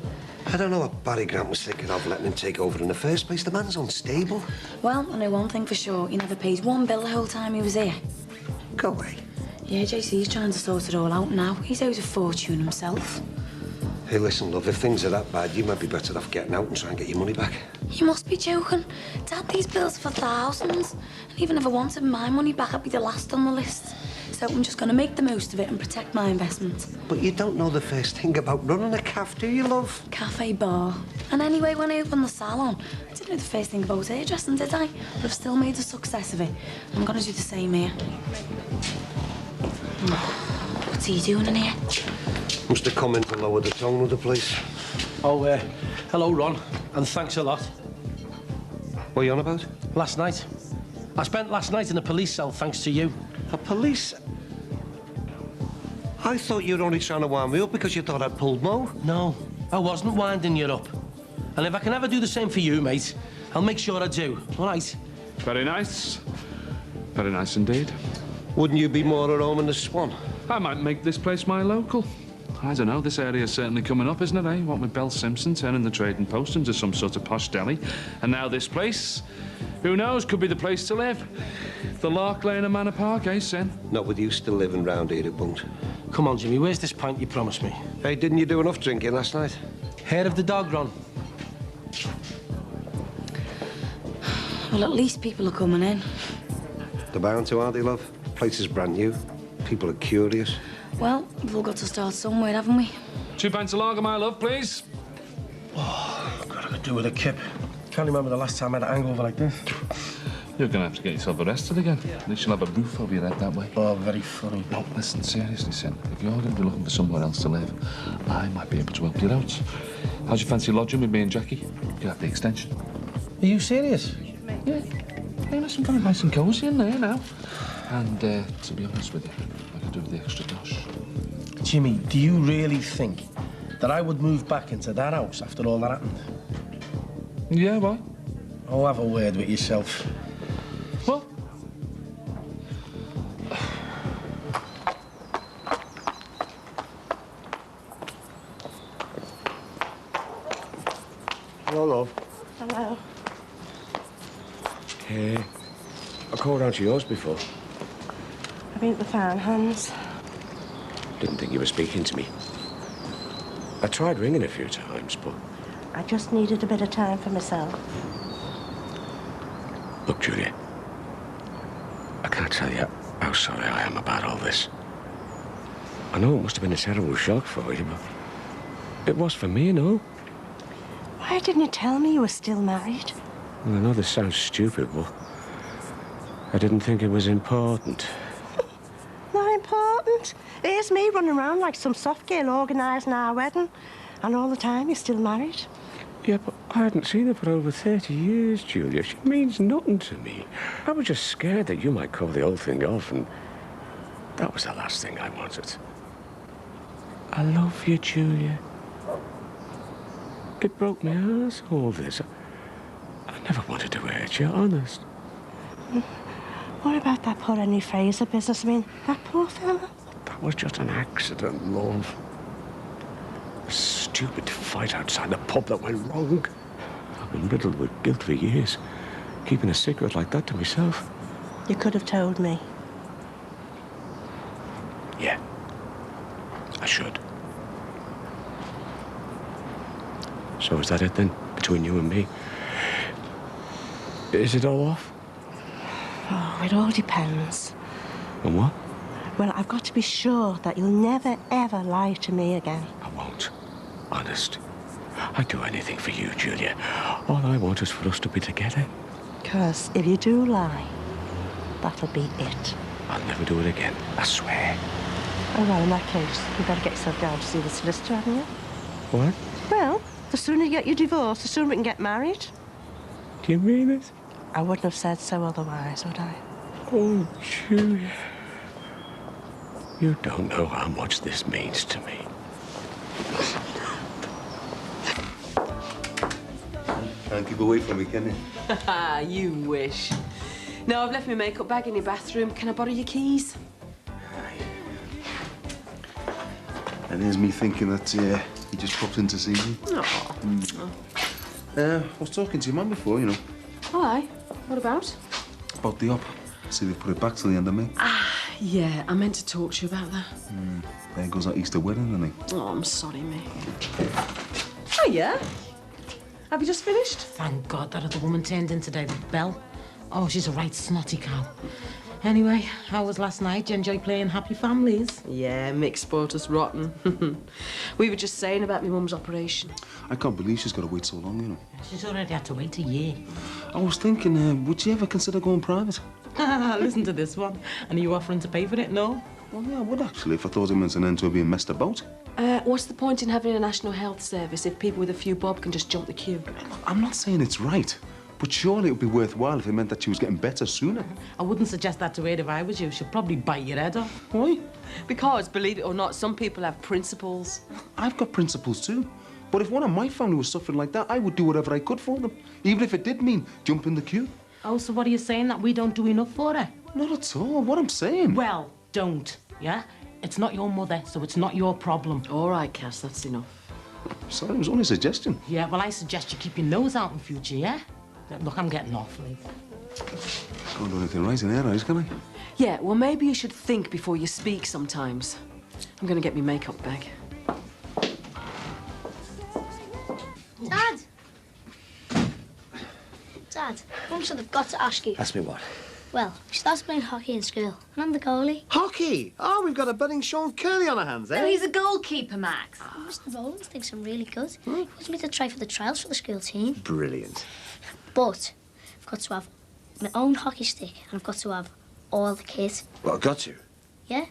I don't know what Barry Grant was thinking of letting him take over in the first place. The man's unstable. Well, I know one thing for sure. He never pays one bill the whole time he was here. Go away. Yeah, JC's trying to sort it all out now. He's owed a fortune himself. Hey, listen, love, if things are that bad, you might be better off getting out and trying to get your money back. You must be joking. Dad, these bills are for thousands. And even if I wanted my money back, I'd be the last on the list. So I'm just going to make the most of it and protect my investment. But you don't know the first thing about running a cafe, do you, love? Cafe bar. And anyway, when I opened the salon, I didn't know the first thing about hairdressing, did I? But I've still made a success of it. I'm going to do the same here. What's he doing in here? Must have come in to lower the tone of the place. Oh, hello, Ron, and thanks a lot. What are you on about? Last night. I spent last night in a police cell thanks to you. A police? I thought you were only trying to wind me up because you thought I'd pulled Mo. No, I wasn't winding you up. And if I can ever do the same for you, mate, I'll make sure I do, all right? Very nice. Very nice indeed. Wouldn't you be more at home in the Swan? I might make this place my local. I don't know, this area's certainly coming up, isn't it, eh? What with Belle Simpson turning the Trading Post into some sort of posh deli. And now this place, who knows, could be the place to live. The Lark Lane of Manor Park, eh, Sin? Not with you still living round here, it won't. Come on, Jimmy, where's this pint you promised me? Hey, didn't you do enough drinking last night? Hair of the dog, Ron. Well, at least people are coming in. They're bound to, aren't they, love? Place is brand new. People are curious. Well, we've all got to start somewhere, haven't we? 2 pints of lager, my love, please. Oh, God, I could do with a kip. Can't remember the last time I had a hangover like this. You're going to have to get yourself arrested again. At least you'll have a roof over your head that way. Oh, very funny. No, listen, seriously, Sin. If you're going to be looking for somewhere else to live, I might be able to help you out. How'd you fancy lodging with me and Jackie? You could have the extension. Are you serious? Yeah. Hey, listen, very nice and cosy in there now. And, to be honest with you, I could do with the extra dosh. Jimmy, do you really think that I would move back into that house after all that happened? Yeah, why? Oh, have a word with yourself. What? Hello, love. Hello. I called out to yours before. I've been at the farmhands. Didn't think you were speaking to me. I tried ringing a few times, but... I just needed a bit of time for myself. Look, Julia, I can't tell you how sorry I am about all this. I know it must have been a terrible shock for you, but it was for me, you know. Why didn't you tell me you were still married? Well, I know this sounds stupid, but I didn't think it was important. Not important. Here's me running around like some soft girl organising our wedding. And all the time you're still married. Yeah, but I hadn't seen her for over 30 years, Julia. She means nothing to me. I was just scared that you might call the whole thing off, and that was the last thing I wanted. I love you, Julia. It broke my heart, all this. I never wanted to hurt you, honest. What about that poor Henry Fraser business? I mean, that poor fella. That was just an accident, love. A stupid fight outside the pub that went wrong. I've been riddled with guilt for years, keeping a secret like that to myself. You could have told me. Yeah, I should. So is that it then, between you and me? Is it all off? Oh, it all depends. On what? Well, I've got to be sure that you'll never, ever lie to me again. I won't. Honest. I'd do anything for you, Julia. All I want is for us to be together. Because if you do lie, that'll be it. I'll never do it again, I swear. Oh, well, in that case, you better get yourself down to see the solicitor, haven't you? What? Well, the sooner you get your divorce, the sooner we can get married. Do you mean it? I wouldn't have said so otherwise, would I? Oh, Julia. You don't know how much this means to me. Can't keep away from me, can you? You wish. No, I've left my makeup bag in your bathroom. Can I borrow your keys? And there's me thinking that he just popped in to see me. No. I was talking to your mum before, you know. Why? What about? About the op. See, they put it back till the end of May. Yeah, I meant to talk to you about that. There goes that Easter wedding, isn't he? Oh, I'm sorry, mate. Oh, yeah? Have you just finished? Thank God that other woman turned in today, the Belle. Oh, she's a right snotty cow. Anyway, how was last night? Did you enjoy playing Happy Families? Yeah, Mick spoiled us rotten. We were just saying about my mum's operation. I can't believe she's got to wait so long, you know. She's already had to wait a year. I was thinking, would you ever consider going private? Listen to this one. And are you offering to pay for it? No? Well, yeah, I would actually, if I thought it meant an end to her being messed about. What's the point in having a national health service if people with a few bob can just jump the queue? I'm not saying it's right, but surely it would be worthwhile if it meant that she was getting better sooner. I wouldn't suggest that to her if I was you. She'll probably bite your head off. Why? Because, believe it or not, some people have principles. I've got principles too. But if one of my family was suffering like that, I would do whatever I could for them, even if it did mean jumping the queue. Oh, so what are you saying, that we don't do enough for her? Not at all. What I'm saying. Well, don't, yeah? It's not your mother, so it's not your problem. All right, Cass, that's enough. Sorry, it was only a suggestion. Yeah, well, I suggest you keep your nose out in future, yeah? Look, I'm getting off, Lee. Can't do anything right in her eyes, can I? Yeah, well, maybe you should think before you speak sometimes. I'm going to get my makeup bag. Dad! Dad, Mum said I've got to ask you. Ask me what? Well, she starts playing hockey in school, and I'm the goalie. Hockey? Oh, we've got a budding Sean Curley on our hands, eh? No, he's a goalkeeper, Max. Mr. Rowlands thinks I'm really good. He wants me to try for the trials for the school team. Brilliant. But I've got to have my own hockey stick, and I've got to have all the kit. Well, got to. Yeah?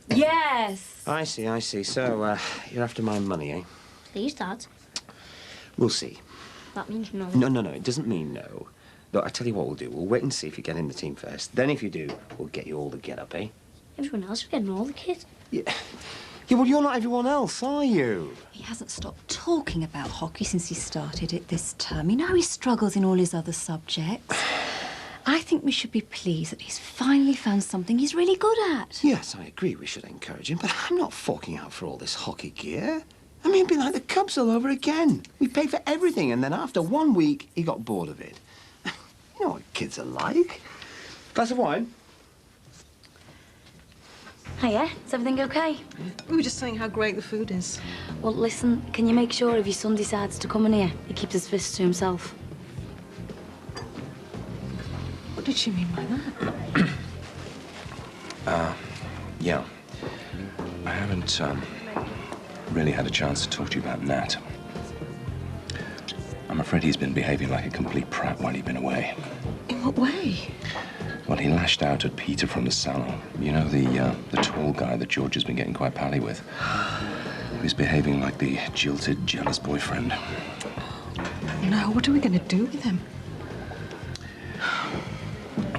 Yes. I see. So, you're after my money, eh? Please, Dad. We'll see. That means no. No, it doesn't mean no. Look, I tell you what we'll do. We'll wait and see if you get in the team first. Then if you do, we'll get you all the get-up, eh? Everyone else is getting all the kit. Yeah, Yeah, well, you're not everyone else, are you? He hasn't stopped talking about hockey since he started it this term. You know he struggles in all his other subjects. I think we should be pleased that he's finally found something he's really good at. Yes, I agree we should encourage him, but I'm not forking out for all this hockey gear. I mean, it'd be like the Cubs all over again. We paid for everything, and then after 1 week, he got bored of it. You know what kids are like. Glass of wine? Hiya, is everything okay? We were just saying how great the food is. Well, listen, can you make sure if your son decides to come in here, he keeps his fists to himself? What did she mean by that? Yeah. I haven't, really had a chance to talk to you about Nat. I'm afraid he's been behaving like a complete prat while you've been away. In what way? Well, he lashed out at Peter from the salon. You know, the tall guy that George has been getting quite pally with. He was behaving like the jilted, jealous boyfriend. No, what are we going to do with him?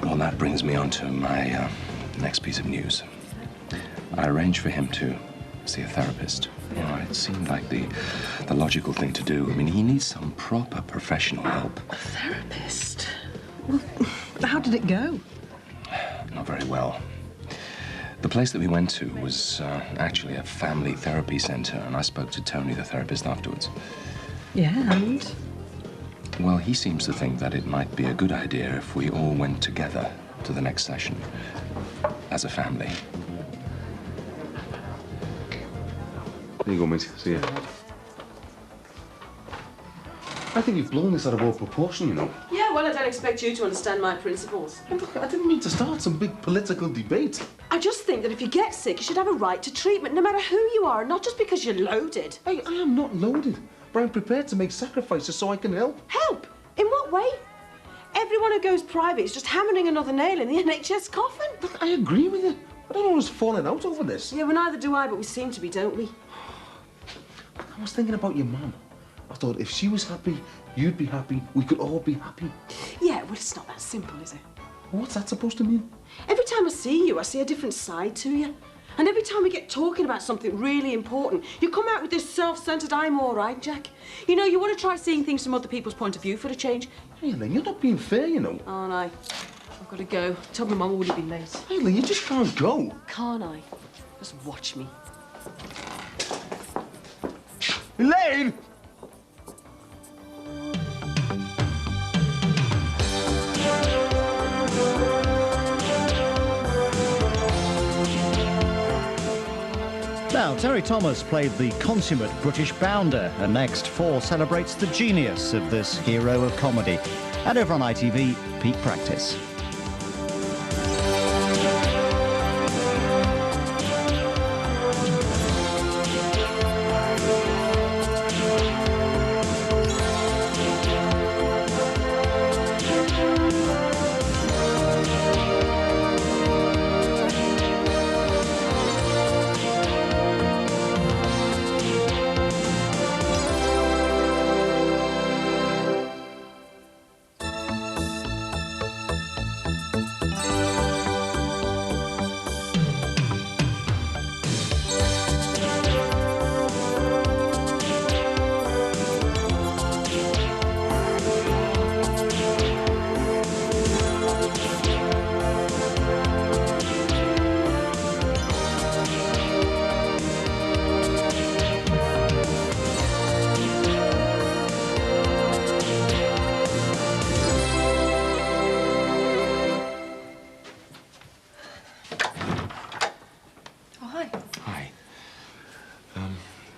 Well, that brings me on to my next piece of news. I arranged for him to see a therapist. You know, it seemed like the logical thing to do. I mean, he needs some proper professional help. A therapist? Well, how did it go? Not very well. The place that we went to was actually a family therapy center, and I spoke to Tony, the therapist, afterwards. Yeah, and? Well, he seems to think that it might be a good idea if we all went together to the next session as a family. There you go, mate. See ya. I think you've blown this out of all proportion, you know. Yeah, well, I don't expect you to understand my principles. And look, I didn't mean to start some big political debate. I just think that if you get sick, you should have a right to treatment, no matter who you are, not just because you're loaded. Hey, I am not loaded, but I'm prepared to make sacrifices so I can help. Help? In what way? Everyone who goes private is just hammering another nail in the NHS coffin. Look, I agree with you. I don't always falling out over this. Yeah, well, neither do I, but we seem to be, don't we? I was thinking about your mum. I thought if she was happy, you'd be happy, we could all be happy. Yeah, well, it's not that simple, is it? What's that supposed to mean? Every time I see you, I see a different side to you. And every time we get talking about something really important, you come out with this self-centred, I'm all right, Jack. You know, you want to try seeing things from other people's point of view for a change. Hey, Elaine, you're not being fair, you know. Oh, no. I've got to go. Tell my mum I would have been late. Hey, Elaine, you just can't go. Can't I? Just watch me. Elaine! Now, Terry Thomas played the consummate British bounder, and next 4 celebrates the genius of this hero of comedy. And over on ITV, Peak Practice.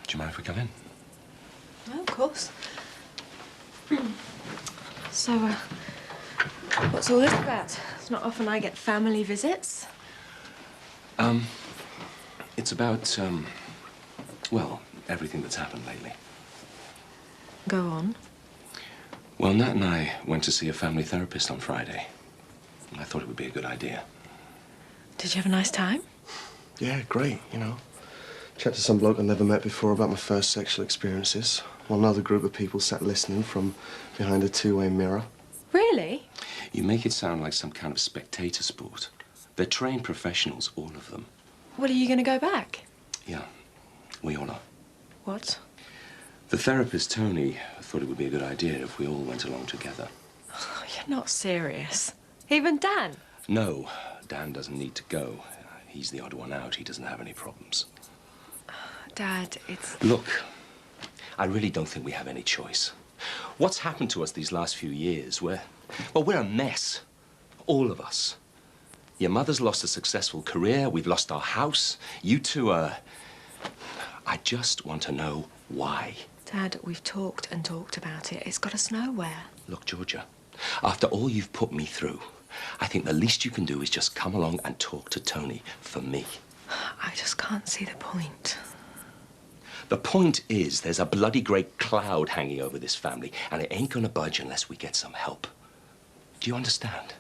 Do you mind if we come in? No, of course. So, what's all this about? It's not often I get family visits. It's about, well, everything that's happened lately. Go on. Well, Nat and I went to see a family therapist on Friday. I thought it would be a good idea. Did you have a nice time? Yeah, great, you know. Chat to some bloke I never met before about my first sexual experiences, while another group of people sat listening from behind a two-way mirror. Really? You make it sound like some kind of spectator sport. They're trained professionals, all of them. Well, are you going to go back? Yeah. We all are. What? The therapist, Tony, thought it would be a good idea if we all went along together. You're not serious. Even Dan? No, Dan doesn't need to go. He's the odd one out. He doesn't have any problems. Dad, it's... Look, I really don't think we have any choice. What's happened to us these last few years? We're a mess. All of us. Your mother's lost a successful career. We've lost our house. You two are... I just want to know why. Dad, we've talked and talked about it. It's got us nowhere. Look, Georgia, after all you've put me through, I think the least you can do is just come along and talk to Tony for me. I just can't see the point. The point is there's a bloody great cloud hanging over this family, and it ain't gonna budge unless we get some help. Do you understand?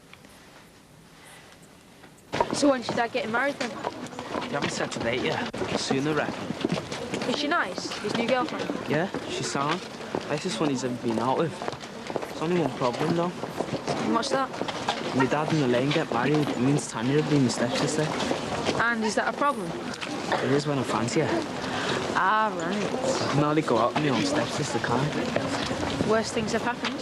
So when should I get married then? You haven't set a date yet. Soon, I reckon. Is she nice? His new girlfriend? Yeah, she's sound. Nicest one he's ever been out with. There's only one problem, though. And what's that? My dad and Elaine get married. It means Tanya will be my stepsister. And is that a problem? It is when I fancy her. Ah, right. I can hardly go out with my own stepsister, can I? Worse things have happened.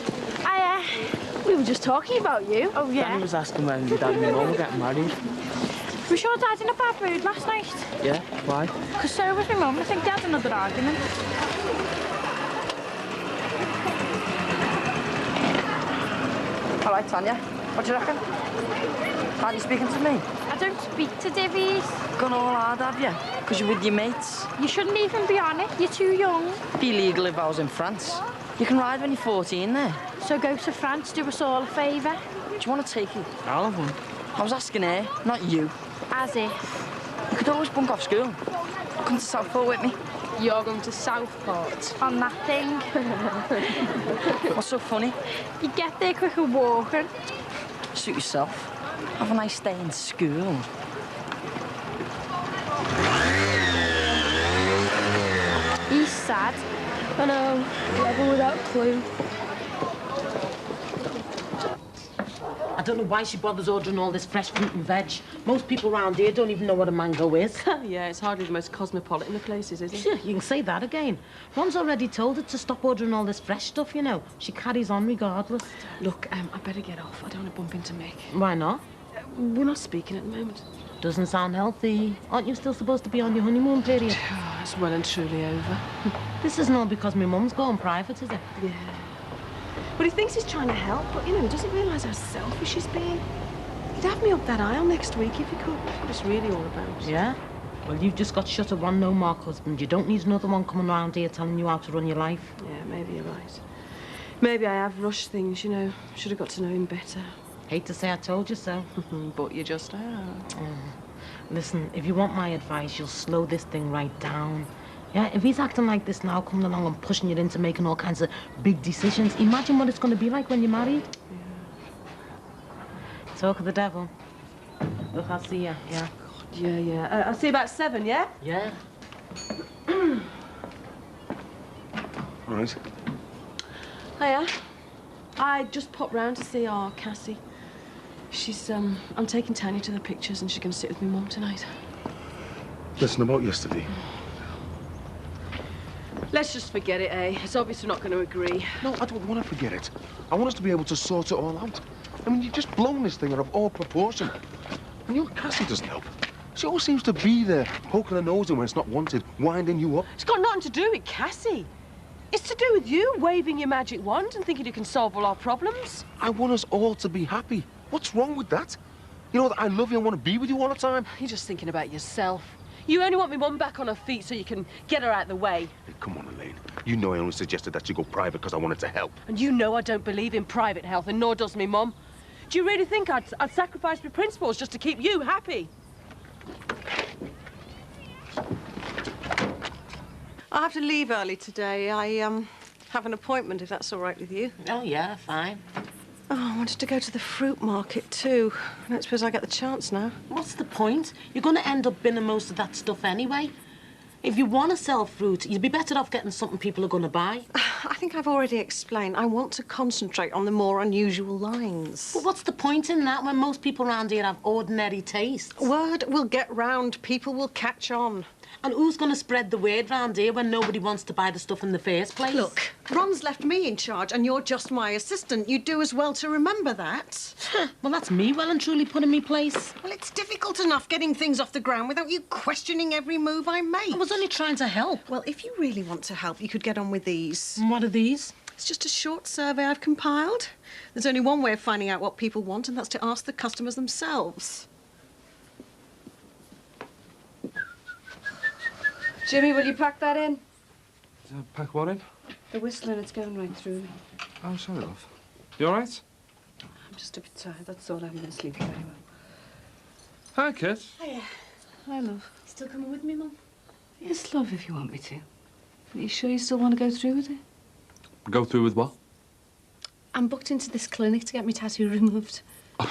We were just talking about you. Oh, yeah? Danny was asking when my dad and my mum were getting married. Was your dad in a bad mood last night? Yeah, why? Because so was my mum. I think they had another argument. All right, Tanya. What do you reckon? Aren't you speaking to me? I don't speak to divvies. Gone all hard, have you? Because you're with your mates? You shouldn't even be on it. You're too young. Be legal if I was in France. You can ride when you're 14 there. So go to France, do us all a favour. Do you want to take you? I'll have one. I was asking her, not you. As if. You could always bunk off school. Come to Southport with me. You're going to Southport? On that thing? What's so funny? You get there quicker walking. Suit yourself. Have a nice day in school. He's sad. I know. Level without clue. I don't know why she bothers ordering all this fresh fruit and veg. Most people round here don't even know what a mango is. Yeah, it's hardly the most cosmopolitan of places, is it? Yeah, you can say that again. Ron's already told her to stop ordering all this fresh stuff, you know. She carries on regardless. Look, I better get off. I don't want to bump into Mick. Why not? We're not speaking at the moment. Doesn't sound healthy. Aren't you still supposed to be on your honeymoon period? Oh, it's well and truly over. This isn't all because my mum's going private, is it? Yeah. But he thinks he's trying to help, but, you know, he doesn't realise how selfish he's being. He'd have me up that aisle next week if he could. That's what it's really all about. Yeah? Well, you've just got shut of one no-mark husband. You don't need another one coming around here telling you how to run your life. Yeah, maybe you're right. Maybe I have rushed things, you know. Should have got to know him better. Hate to say I told you so. But you just have. Listen, if you want my advice, you'll slow this thing right down. Yeah, if he's acting like this now, coming along and pushing you into making all kinds of big decisions, imagine what it's going to be like when you're married. Yeah. Talk of the devil. Look, I'll see you, yeah? God, yeah. I'll see you about 7, yeah? Yeah. All right. Hiya. I just popped round to see our Cassie. She's, I'm taking Tanya to the pictures and she's going to sit with me mum tonight. Listen, about yesterday. Let's just forget it, eh? It's obvious we're not going to agree. No, I don't want to forget it. I want us to be able to sort it all out. I mean, you've just blown this thing out of all proportion. And your Cassie doesn't help. She always seems to be there, poking her nose in when it's not wanted, winding you up. It's got nothing to do with Cassie. It's to do with you waving your magic wand and thinking you can solve all our problems. I want us all to be happy. What's wrong with that? You know that I love you and want to be with you all the time. You're just thinking about yourself. You only want me mum back on her feet so you can get her out of the way. Hey, come on, Elaine. You know I only suggested that you go private because I wanted to help. And you know I don't believe in private health, and nor does me mum. Do you really think I'd sacrifice my principles just to keep you happy? I have to leave early today. I have an appointment, if that's all right with you. Oh, yeah, fine. Oh, I wanted to go to the fruit market, too. I don't suppose I get the chance now. What's the point? You're going to end up binning most of that stuff anyway. If you want to sell fruit, you'd be better off getting something people are going to buy. I think I've already explained. I want to concentrate on the more unusual lines. But what's the point in that when most people around here have ordinary tastes? Word will get round. People will catch on. And who's going to spread the word round here when nobody wants to buy the stuff in the first place? Look, Ron's left me in charge and you're just my assistant. You'd do as well to remember that. Well, that's me well and truly put in me place. Well, it's difficult enough getting things off the ground without you questioning every move I make. I was only trying to help. Well, if you really want to help, you could get on with these. And what are these? It's just a short survey I've compiled. There's only one way of finding out what people want, and that's to ask the customers themselves. Jimmy, will you pack that in? Pack what in? The whistling, it's going right through me. Oh, sorry, love. You all right? I'm just a bit tired, that's all. I haven't been sleeping very well. Hi, Kit. Hiya. Hi, love. Still coming with me, Mum? Yes, love, if you want me to. Are you sure you still want to go through with it? Go through with what? I'm booked into this clinic to get my tattoo removed. Well,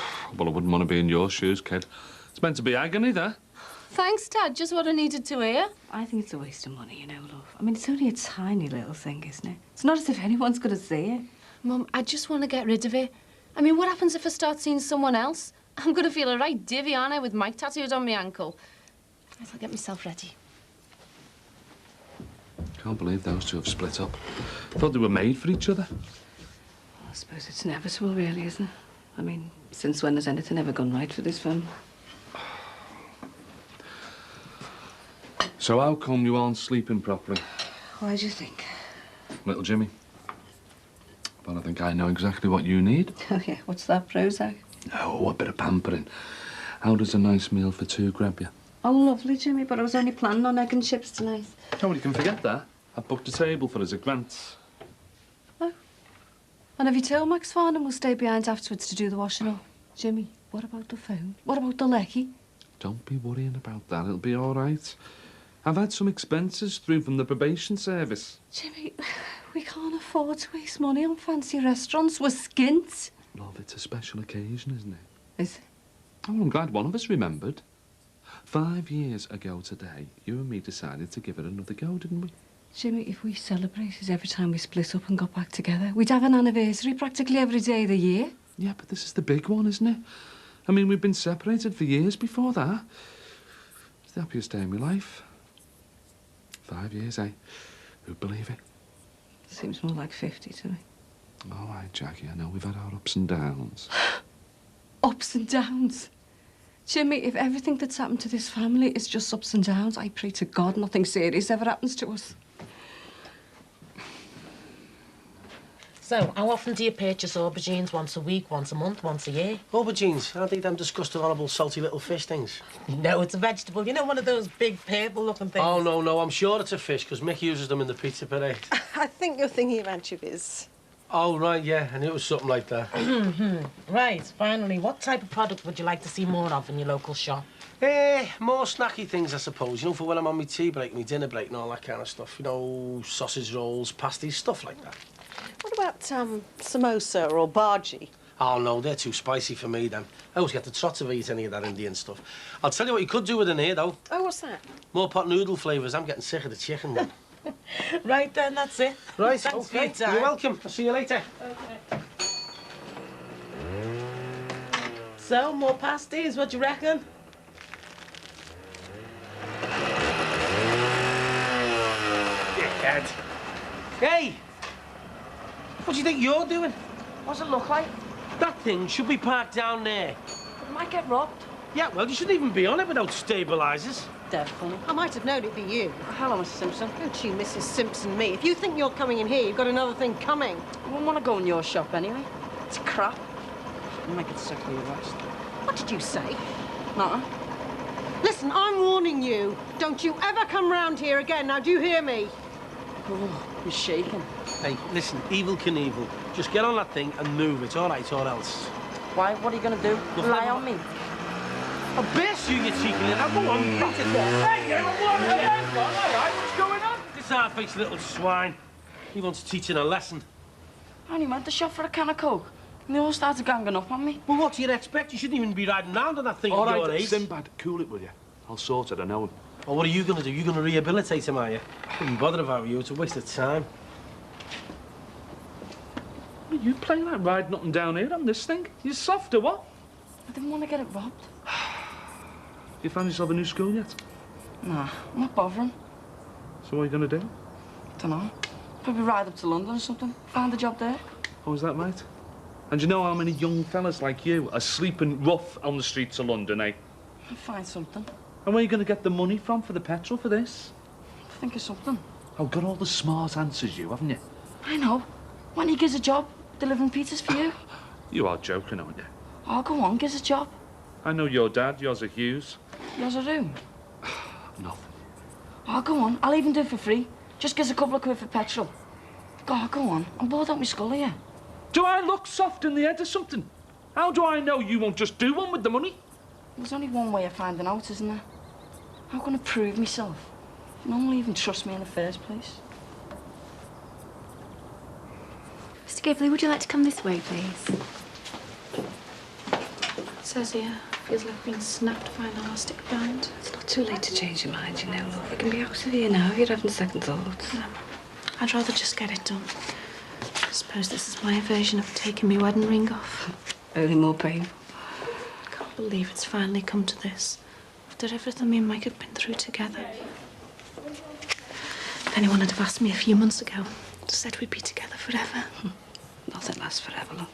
I wouldn't want to be in your shoes, kid. It's meant to be agony, there. Thanks, Dad. Just what I needed to hear. I think it's a waste of money, you know, love. I mean, it's only a tiny little thing, isn't it? It's not as if anyone's going to see it. Mum, I just want to get rid of it. I mean, what happens if I start seeing someone else? I'm going to feel a right divvy, aren't I, with Mike tattooed on my ankle. I'll get myself ready. Can't believe those two have split up. Thought they were made for each other. Well, I suppose it's inevitable, really, isn't it? I mean, since when has anything ever gone right for this family? So how come you aren't sleeping properly? Why do you think? Little Jimmy. Well, I think I know exactly what you need. Oh, yeah. What's that, Prozac? Oh, a bit of pampering. How does a nice meal for two grab you? Oh, lovely, Jimmy, but I was only planning on egg and chips tonight. Oh, well, you can forget that. I booked a table for us at Grant's. Oh. And have you told Max Farnham we'll stay behind afterwards to do the washing up? Jimmy, what about the phone? What about the lecky? Don't be worrying about that. It'll be all right. I've had some expenses through from the probation service. Jimmy, we can't afford to waste money on fancy restaurants. We're skint. Love, it's a special occasion, isn't it? Is it? Oh, I'm glad one of us remembered. 5 years ago today, you and me decided to give it another go, didn't we? Jimmy, if we celebrated every time we split up and got back together, we'd have an anniversary practically every day of the year. Yeah, but this is the big one, isn't it? I mean, we've been separated for years before that. It's the happiest day of my life. 5 years, eh? Who'd believe it? Seems more like 50 to me. All right, Jackie, I know we've had our ups and downs. Ups and downs? Jimmy, if everything that's happened to this family is just ups and downs, I pray to God nothing serious ever happens to us. So, how often do you purchase aubergines? Once a week, once a month, once a year? Aubergines? Aren't they them disgusting, horrible, salty little fish things? No, it's a vegetable. You know, one of those big purple-looking things? Oh, no, I'm sure it's a fish, because Mick uses them in the pizza parade. I think you're thinking of anchovies. Oh, right, yeah, I knew it was something like that. Right, finally, what type of product would you like to see more of in your local shop? More snacky things, I suppose. You know, for when I'm on my tea break, my dinner break and all that kind of stuff. You know, sausage rolls, pasties, stuff like that. What about, samosa or bhaji? Oh, no, they're too spicy for me, then. I always get the trots of eat any of that Indian stuff. I'll tell you what you could do with in here, though. Oh, what's that? More pot noodle flavours. I'm getting sick of the chicken one. Right, then, that's it. Right, Thanks for OK. your time. You're welcome. I'll see you later. OK. So, more pasties, what do you reckon? Dickhead. Hey! What do you think you're doing? What's it look like? That thing should be parked down there. It might get robbed. Yeah, well, you shouldn't even be on it without stabilisers. Dead funny. I might have known it'd be you. Hello, Mrs. Simpson. Don't you, Mrs. Simpson, me. If you think you're coming in here, you've got another thing coming. I wouldn't want to go in your shop anyway. It's crap. You might get sick of your rest. What did you say? Nothing. Listen, I'm warning you. Don't you ever come round here again. Now, do you hear me? Oh, you're shaking. Hey, listen, Evel Knievel. Just get on that thing and move it, all right, or else. Why? What are you going to do? Lie on me? I'll burst you, you cheeky little... Now, go on, beat it. Hey, all right, what's going on? This hard-faced little swine. He wants teaching a lesson. I only went to shop for a can of Coke, and they all started ganging up on me. Well, what do you expect? You shouldn't even be riding round on that thing All at your right, age. Sinbad, cool it, will you? I'll sort it, I know him. Well, what are you going to do? You're going to rehabilitate him, are you? Wouldn't bother if I were you. It's a waste of time. You playing like riding up and down here on this thing? You soft or what? I didn't want to get it robbed. You found yourself a new school yet? Nah, I'm not bothering. So what are you going to do? Dunno. Probably ride up to London or something. Find a job there. Oh, is that right? And do you know how many young fellas like you are sleeping rough on the streets of London, eh? I'll find something. And where are you going to get the money from for the petrol for this? Think of something. Oh, got all the smart answers, you, haven't you? I know. Why don't you give us a job delivering pizzas for you? You are joking, aren't you? Oh, go on, give us a job. I know your dad, yours are Hughes. Yours a room? Nothing. Oh, go on. I'll even do it for free. Just give us a couple of quid for petrol. God, go on. I'm bored out my skull here. Do I look soft in the head or something? How do I know you won't just do one with the money? There's only one way of finding out, isn't there? How can I prove myself? No one will even trust me in the first place. Mr. Gively, would you like to come this way, please? It says here, feels like being snapped by an elastic band. It's not too late to change your mind, you know, love. We can be out of here now if you're having second thoughts. No, I'd rather just get it done. I suppose this is my version of taking my wedding ring off. Only more painful. I can't believe it's finally come to this. After everything me and Mike have been through together. If anyone had have asked me a few months ago, said we'd be together forever. Nothing lasts forever, love.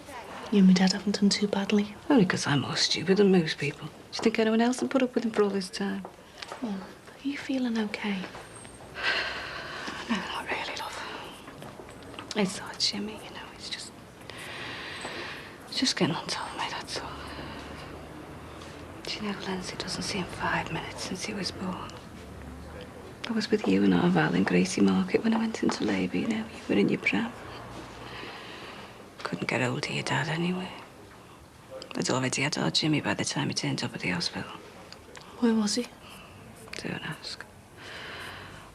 You and my dad haven't done too badly. Only because I'm more stupid than most people. Do you think anyone else would put up with him for all this time? Come on, are you feeling okay? No, not really, love. It's hard, Jimmy, you know, it's just getting on top of me, that's all. Do you know, Lindsay doesn't seem 5 minutes since he was born. I was with you and our Val in Gracie Market when I went into labour, you know. You were in your pram. Couldn't get hold of your dad anyway. I'd already had our Jimmy by the time he turned up at the hospital. Where was he? Don't ask.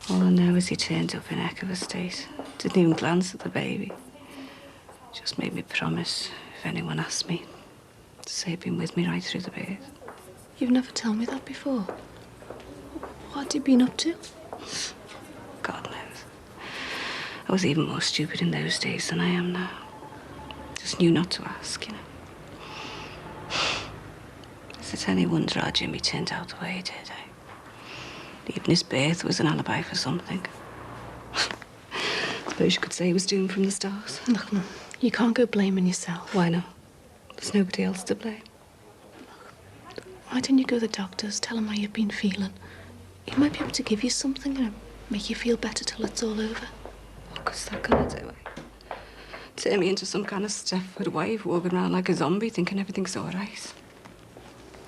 All I know is he turned up in heck of a state. Didn't even glance at the baby. Just made me promise, if anyone asked me, to say he'd been with me right through the birth. You've never told me that before. What had you been up to? God knows. I was even more stupid in those days than I am now. Just knew not to ask, you know. Is it any wonder how Jimmy turned out the way he did, eh? Even his birth was an alibi for something. Suppose you could say he was doomed from the start. Look, Mum, you can't go blaming yourself. Why not? There's nobody else to blame. Why didn't you go to the doctors, tell them how you've been feeling? He might be able to give you something and make you feel better till it's all over. What good's that gonna do, eh? Turn me into some kind of Stepford wife walking around like a zombie thinking everything's all right.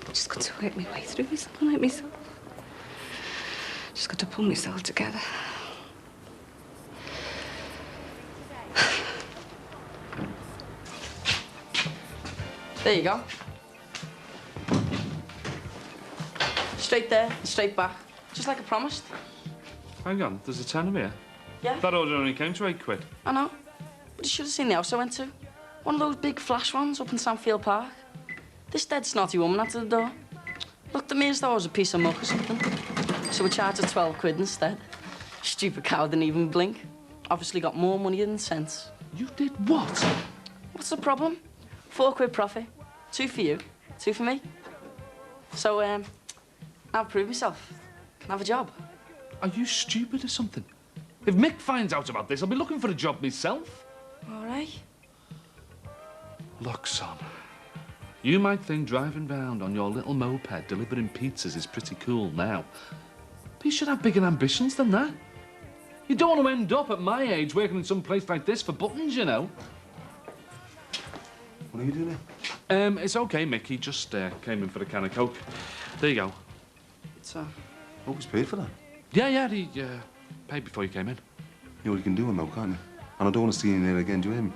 Just got to work my way through myself, like myself. Just got to pull myself together. There you go. Straight there, straight back. Just like I promised. Hang on, there's a tenner here. Yeah? That order only came to £8. I know. But you should have seen the house I went to. One of those big flash ones up in Sandfield Park. This dead snotty woman at the door. Looked at me as though I was a piece of muck or something. So we charged her 12 quid instead. Stupid cow didn't even blink. Obviously got more money than sense. You did what? What's the problem? 4 quid profit. 2 for you, 2 for me. So, I'll prove myself. Can I have a job? Are you stupid or something? If Mick finds out about this, I'll be looking for a job myself. All right. Look, son. You might think driving round on your little moped delivering pizzas is pretty cool now. But you should have bigger ambitions than that. You don't want to end up at my age working in some place like this for buttons, you know. What are you doing here? It's okay, Mick. He just came in for a can of Coke. There you go. It's, Oh, he's paid for that? Yeah, he paid before you came in. You know what you can do him now, can't you? And I don't want to see you in there again, do you hear me?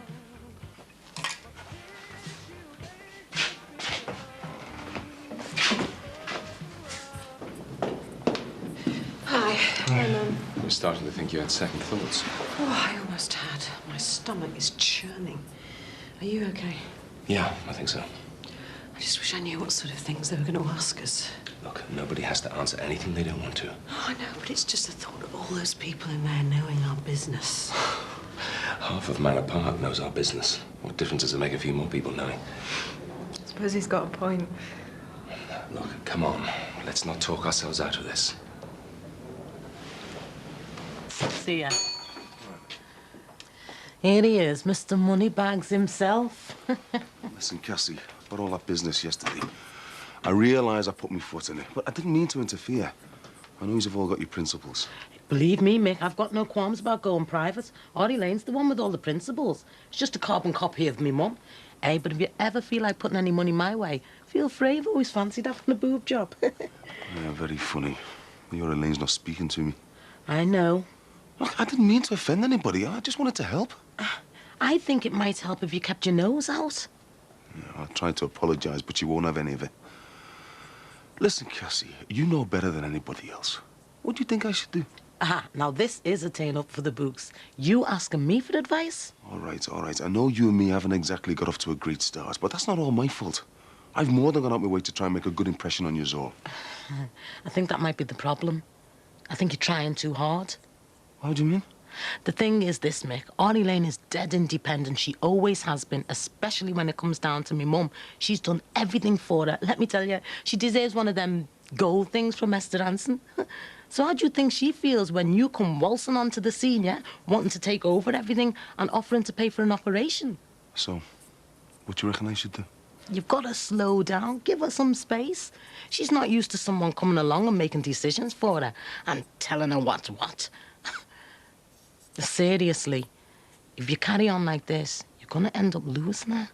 Hi. Hi, Mum. I was starting to think you had second thoughts. Oh, I almost had. My stomach is churning. Are you okay? Yeah, I think so. I just wish I knew what sort of things they were going to ask us. Look, nobody has to answer anything they don't want to. Oh, I know, but it's just the thought of all those people in there knowing our business. Half of Manor Park knows our business. What difference does it make a few more people knowing? I suppose he's got a point. Look, come on. Let's not talk ourselves out of this. see you. Here he is, Mr. Moneybags himself. Listen, Cassie, about all that business yesterday, I realise I put my foot in it, but I didn't mean to interfere. I know you've all got your principles. Believe me, Mick, I've got no qualms about going private. Artie Lane's the one with all the principles. It's just a carbon copy of me mum. Hey, but if you ever feel like putting any money my way, feel free. I've always fancied having a boob job. Yeah, very funny. Your Elaine's not speaking to me. I know. Look, I didn't mean to offend anybody. I just wanted to help. I think it might help if you kept your nose out. Yeah, I tried to apologise, but you won't have any of it. Listen, Cassie, you know better than anybody else. What do you think I should do? Aha, now this is a tale up for the books. You asking me for advice? All right, all right. I know you and me haven't exactly got off to a great start, but that's not all my fault. I've more than gone out my way to try and make a good impression on you all. I think that might be the problem. I think you're trying too hard. How do you mean? The thing is this, Mick. Artie Lane is dead independent. She always has been, especially when it comes down to me mum. She's done everything for her. Let me tell you, she deserves one of them gold things from Esther Hansen. So how do you think she feels when you come waltzing onto the scene, yeah, wanting to take over everything and offering to pay for an operation? So, what do you reckon I should do? You've got to slow down, give her some space. She's not used to someone coming along and making decisions for her and telling her what's what. Seriously, if you carry on like this, you're going to end up losing her.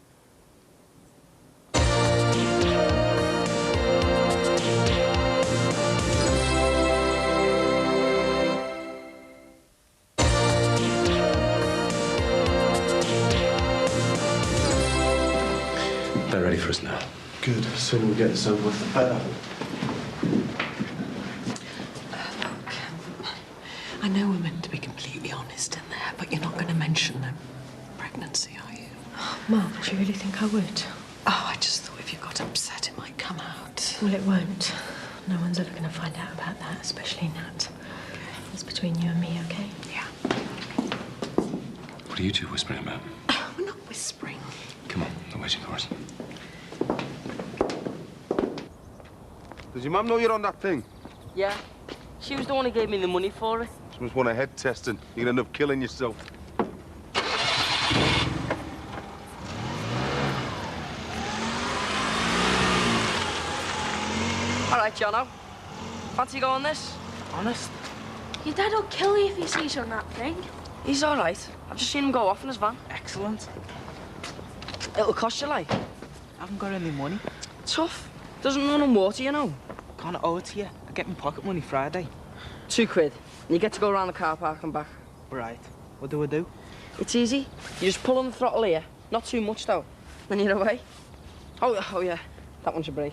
They're ready for us now. Good. The sooner we get this over with, the better. I know we're meant to be completely honest in there, but you're not going to mention the pregnancy, are you? Oh, Mum, do you really think I would? Oh, I just thought if you got upset, it might come out. Well, it won't. No one's ever going to find out about that, especially Nat. It's between you and me, OK? Yeah. What are you two whispering about? We're not whispering. Come on, they're waiting for us. Does your mum know you're on that thing? Yeah. She was the one who gave me the money for it. She must want a head testing. You're gonna end up killing yourself. All right, Jono. Fancy going this? Honest? Your dad will kill you if he sees you on that thing. He's all right. I've just seen him go off in his van. Excellent. It'll cost you, like. I haven't got any money. Tough. Doesn't run on water, you know. Can't owe it to you. I get my pocket money Friday. £2. And you get to go around the car park and back. Right. What do I do? It's easy. You just pull on the throttle here. Not too much, though. Then you're away. Oh, yeah. That one should break.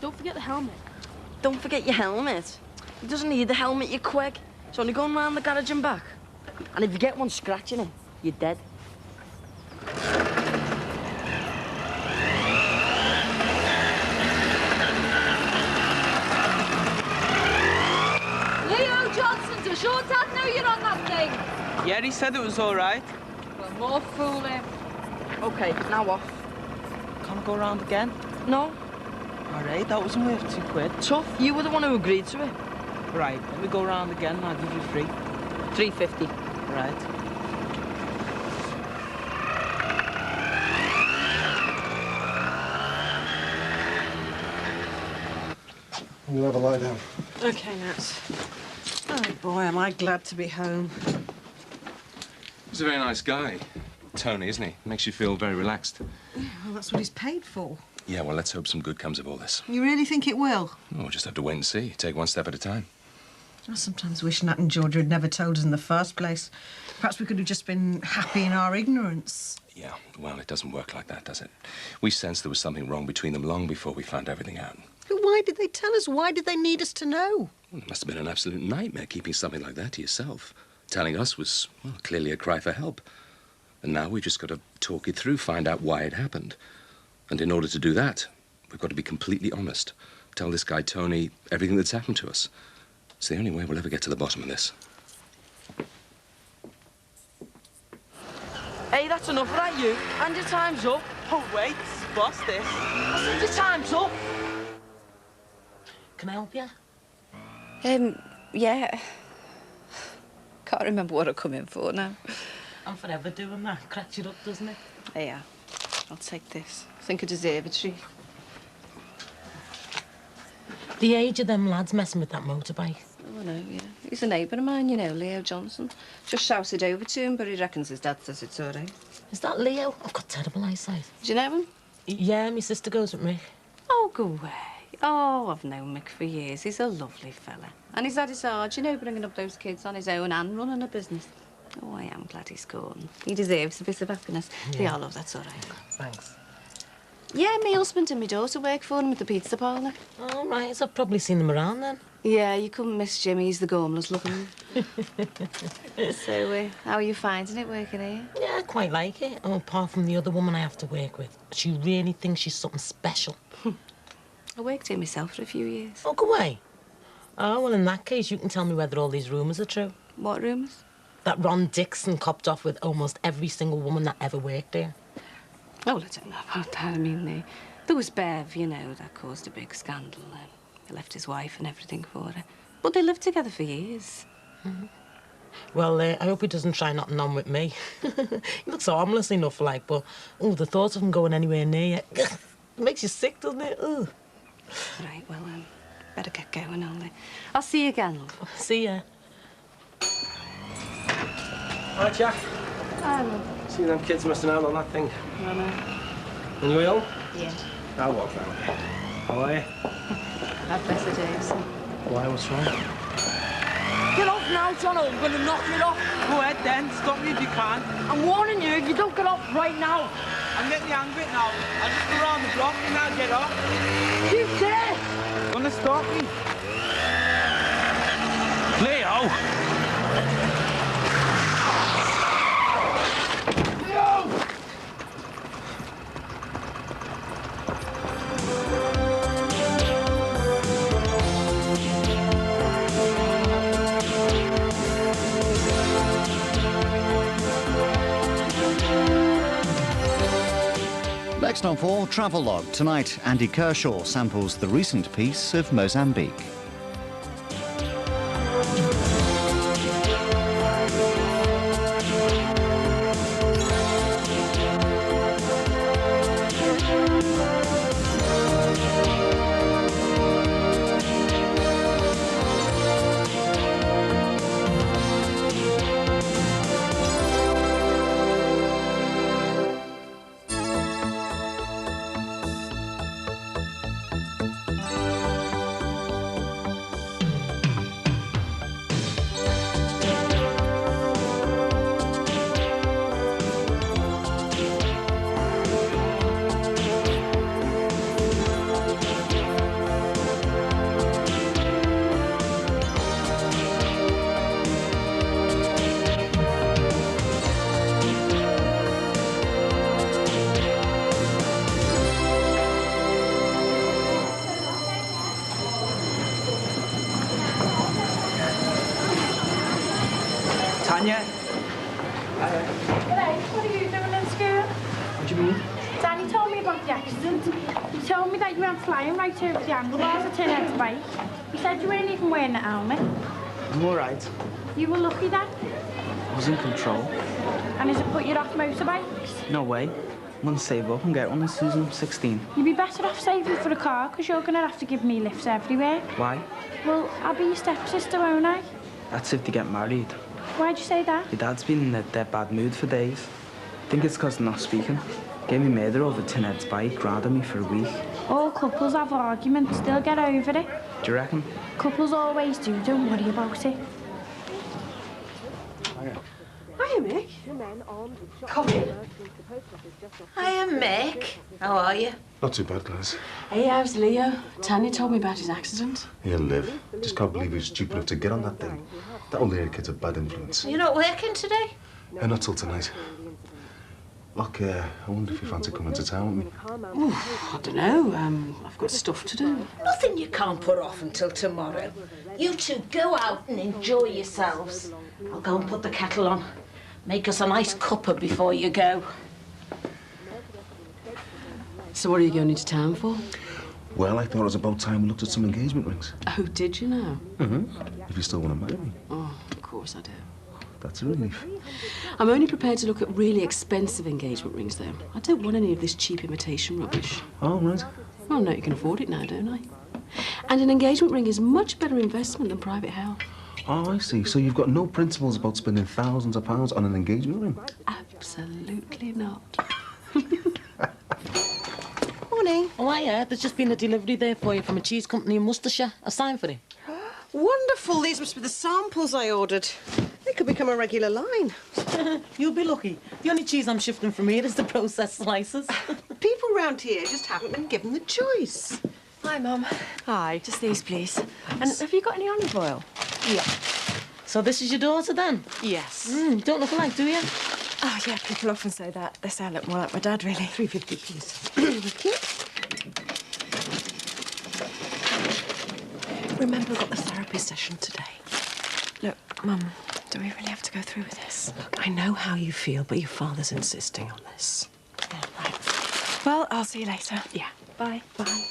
Don't forget the helmet. Don't forget your helmet. He doesn't need the helmet, you quig. It's only going round the garage and back. And if you get one scratching it, you're dead. Leo Johnson, does your dad know you're on that thing? Yeah, he said it was all right. Well, more fool him. OK, now off. Can't I go round again? No. All right, that wasn't worth £2. Tough. You were the one who agreed to it. Right, let me go round again and I'll give you £3.50. Right. We'll have a lie down. OK, Nat. Oh, boy, am I glad to be home. He's a very nice guy. Tony, isn't he? Makes you feel very relaxed. Yeah, well, that's what he's paid for. Yeah, well, let's hope some good comes of all this. You really think it will? Oh, we'll just have to wait and see. Take one step at a time. I sometimes wish Nat and Georgia had never told us in the first place. Perhaps we could have just been happy in our ignorance. Yeah, well, it doesn't work like that, does it? We sensed there was something wrong between them long before we found everything out. But why did they tell us? Why did they need us to know? Well, it must have been an absolute nightmare keeping something like that to yourself. Telling us was, well, clearly a cry for help. And now we've just got to talk it through, find out why it happened. And in order to do that, we've got to be completely honest. Tell this guy, Tony, everything that's happened to us. It's the only way we'll ever get to the bottom of this. Hey, that's enough of that, you. And your time's up. Oh, wait. What's this? I said your time's up. Can I help you? Yeah. Got can't remember what I come in for now. I'm forever doing that. Cracks you up, doesn't it? Yeah, I'll take this. I think I deserve a treat. The age of them lads messing with that motorbike. Oh, I know, yeah. He's a neighbour of mine, you know, Leo Johnson. Just shouted over to him, but he reckons his dad says it's all right. Is that Leo? I've got terrible eyesight. Do you know him? Yeah, my sister goes with me. Oh, go away. Oh, I've known Mick for years. He's a lovely fella. And he's had his hard, you know, bringing up those kids on his own and running a business. Oh, I am glad he's gone. He deserves a bit of happiness. Yeah, love, that's all right. Thanks. Yeah, my husband and my daughter work for him at the pizza parlour. All right, so I've probably seen them around then. Yeah, you couldn't miss Jimmy. He's the gormless looking. So, how are you finding it working here? Yeah, I quite like it. Oh, apart from the other woman I have to work with. She really thinks she's something special. I worked here myself for a few years. Oh, go away. Oh, well, in that case, you can tell me whether all these rumours are true. What rumours? That Ron Dixon copped off with almost every single woman that ever worked here. Oh, well, I don't know about that. I mean, there was Bev, you know, that caused a big scandal. He left his wife and everything for her. But they lived together for years. Mm-hmm. Well, I hope he doesn't try nothing on with me. He looks harmless enough, like, but, oh, the thought of him going anywhere near you, it makes you sick, doesn't it? Ugh. Right, well, better get going, I'll see you again, love. See ya. Hi, Jack. Hi, love. See them kids messing out on that thing. I know. And you ill? Yeah. I'll walk round. How are you? I've better days. Why? What's wrong? Get off now, John, or I'm going to knock you off. Go ahead then, stop me if you can. I'm warning you, if you don't get off right now. I'm getting the hang of it now. I'll just go around the block and I'll get off. You dare! Gonna stop me? Leo! Next on 4, Travellogue. Tonight, Andy Kershaw samples the recent piece of Mozambique. Tanya? G'day, what are you doing in school? What do you mean? Danny told me about the accident. He told me that you went flying right over the handlebars at Tinhead's bike. He said you weren't even wearing a helmet. I'm all right. You were lucky then. I was in control. And has it put you off motorbikes? No way. I'm gonna save up and get one as soon as I'm 16. You'd be better off saving for a car, because you're going to have to give me lifts everywhere. Why? Well, I'll be your stepsister, won't I? That's if they get married. Why'd you say that? Your dad's been in a dead bad mood for days. I think it's because they're not speaking. Gave me murder over Tinhead's bike, grounded me for a week. All couples have arguments, they'll get over it. Do you reckon? Couples always do, don't worry about it. Hiya, Mick. Come in. Hiya, Mick. How are you? Not too bad, Gladys. Hey, how's Leo? Tanya told me about his accident. He'll live. Just can't believe he was stupid enough to get on that thing. That old lady kid's a bad influence. You're not working today? Not till tonight. Look, I wonder if you fancy coming to town with me. I don't know. I've got stuff to do. Nothing you can't put off until tomorrow. You two go out and enjoy yourselves. I'll go and put the kettle on. Make us a nice cuppa before you go. So what are you going into town for? Well, I thought it was about time we looked at some engagement rings. Oh, did you now? Mm-hmm. If you still want to marry me. Oh, of course I do. That's a relief. I'm only prepared to look at really expensive engagement rings, though. I don't want any of this cheap imitation rubbish. Oh, right. Well, no, you can afford it now, don't I? And an engagement ring is much better investment than private health. Oh, I see. So you've got no principles about spending thousands of pounds on an engagement ring? Absolutely not. Morning. Oh, yeah. There's just been a delivery there for you from a cheese company in Worcestershire. A sign for it. Wonderful. These must be the samples I ordered. They could become a regular line. You'll be lucky. The only cheese I'm shifting from here is the processed slices. People round here just haven't been given the choice. Hi, Mum. Hi. Just these, please. And have you got any olive oil? Yeah. So this is your daughter, then? Yes. Don't look alike, do you? Oh, yeah, people often say that. They say I look more like my dad, really. £3.50, please. Thank you. Remember, I've got the therapy session today. Look, Mum, do we really have to go through with this? I know how you feel, but your father's insisting on this. Yeah, right. Well, I'll see you later. Yeah. Bye. Bye.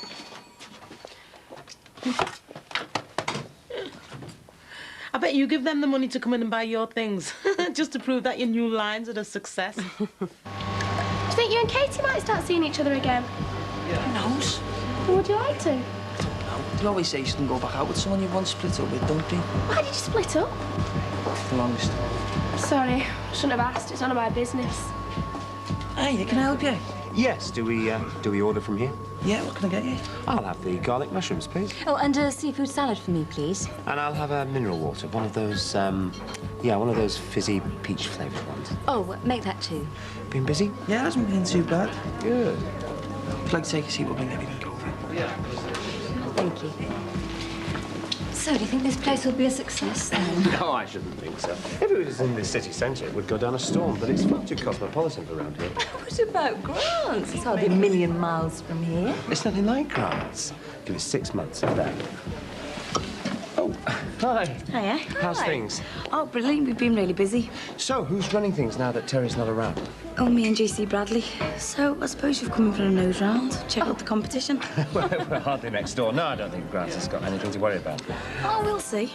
I bet you give them the money to come in and buy your things, just to prove that your new lines are a success. Do you think you and Katie might start seeing each other again? Yeah. Who knows? Or would you like to? They always say you shouldn't go back out with someone you once split up with, don't they? Why did you split up? The longest. Sorry, shouldn't have asked. It's none of my business. Hey, can I help you? Yes, do we order from here? Yeah, what can I get you? I'll have the garlic mushrooms, please. Oh, and a seafood salad for me, please. And I'll have a mineral water, one of those, one of those fizzy peach-flavoured ones. Oh, make that too. Been busy? Yeah, it hasn't been too bad. Good. If you'd like to take a seat, we'll bring everything over. Yeah. Thank you. So, do you think this place will be a success then? No, I shouldn't think so. If it was in the city centre, it would go down a storm, but it's far too cosmopolitan for around here. What about Grants? It's hardly a million miles from here. It's nothing like Grants. Give it 6 months of that. Oh, hi. Hiya. How's things? Oh, brilliant. We've been really busy. So, who's running things now that Terry's not around? Oh, me and GC Bradley. So, I suppose you've come in for a nose round. Check out the competition. Well, we're hardly next door. No, I don't think Grants has got anything to worry about. Oh, we'll see.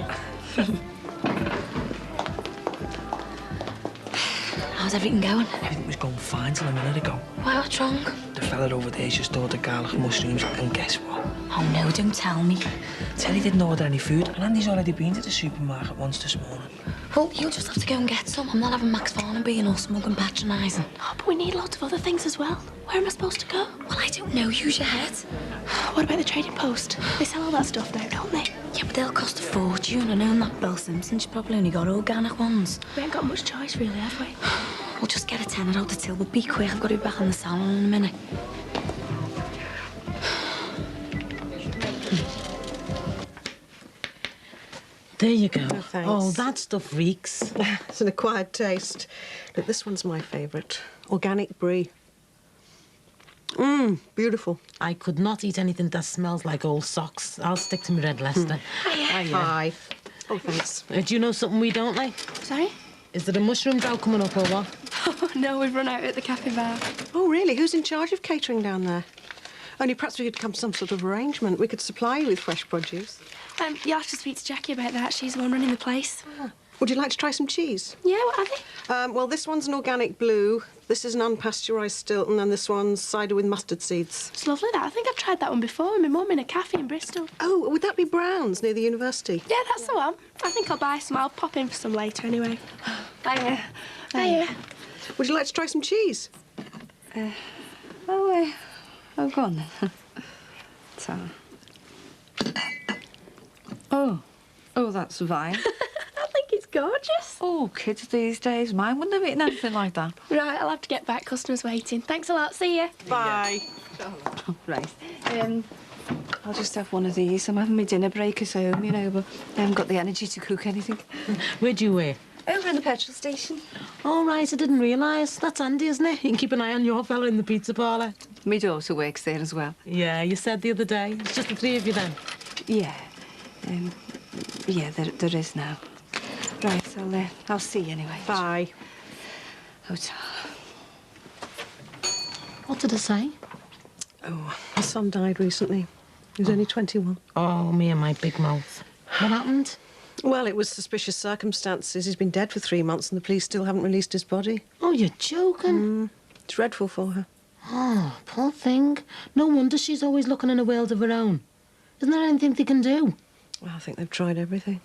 How's everything going? Everything was going fine till a minute ago. Why, what's wrong? The fella over there just ordered garlic mushrooms, and guess what? Oh, no, don't tell me. Terry didn't order any food, and Andy's already been to the supermarket once this morning. Well, you'll just have to go and get some. I'm not having Max Farnham being all smug and patronising. Oh, but we need lots of other things as well. Where am I supposed to go? Well, I don't know. Use your head. What about the trading post? They sell all that stuff now, don't they? Yeah, but they'll cost a fortune. I know that Belle Simpson, she's probably only got organic ones. We ain't got much choice, really, have we? We'll just get a tenner out the till, but be quick. I've got to be back on the salon in a minute. There you go. Oh, thanks. Oh, that stuff reeks. It's an acquired taste. Look, this one's my favourite. Organic brie. Beautiful. I could not eat anything that smells like old socks. I'll stick to my red Leicester. Hi. Oh, thanks. Do you know something we don't like? Sorry? Is there a mushroom drought coming up or what? Oh, no, we've run out at the cafe bar. Oh, really? Who's in charge of catering down there? Only perhaps we could come to some sort of arrangement. We could supply you with fresh produce. You'll have to speak to Jackie about that. She's the one running the place. Oh. Would you like to try some cheese? Yeah, what are they? Well, this one's an organic blue, this is an unpasteurised Stilton, and this one's cider with mustard seeds. It's lovely, that. I think I've tried that one before with my mum in a cafe in Bristol. Oh, would that be Brown's, near the university? Yeah, that's the one. I think I'll buy some. I'll pop in for some later anyway. Hiya. Would you like to try some cheese? Oh, go on then. So. Oh, that's fine. I think it's gorgeous. Oh, kids these days, mine wouldn't have eaten anything like that. Right, I'll have to get back. Customers waiting. Thanks a lot. See you. Bye. Oh, right. I'll just have one of these. I'm having my dinner break at home, you know, but I haven't got the energy to cook anything. Where'd you work? Over in the petrol station. All right, I didn't realise. That's handy, isn't it? You can keep an eye on your fella in the pizza parlour. My daughter works there as well. Yeah, you said the other day. It's just the three of you then? Yeah. Yeah, there is now. Right, I'll see you anyway. Bye. Hotel. What did I say? Oh, my son died recently. He was only 21. Oh, me and my big mouth. What happened? Well, it was suspicious circumstances. He's been dead for 3 months and the police still haven't released his body. Oh, you're joking? Dreadful for her. Oh, poor thing. No wonder she's always looking in a world of her own. Isn't there anything they can do? Well, I think they've tried everything.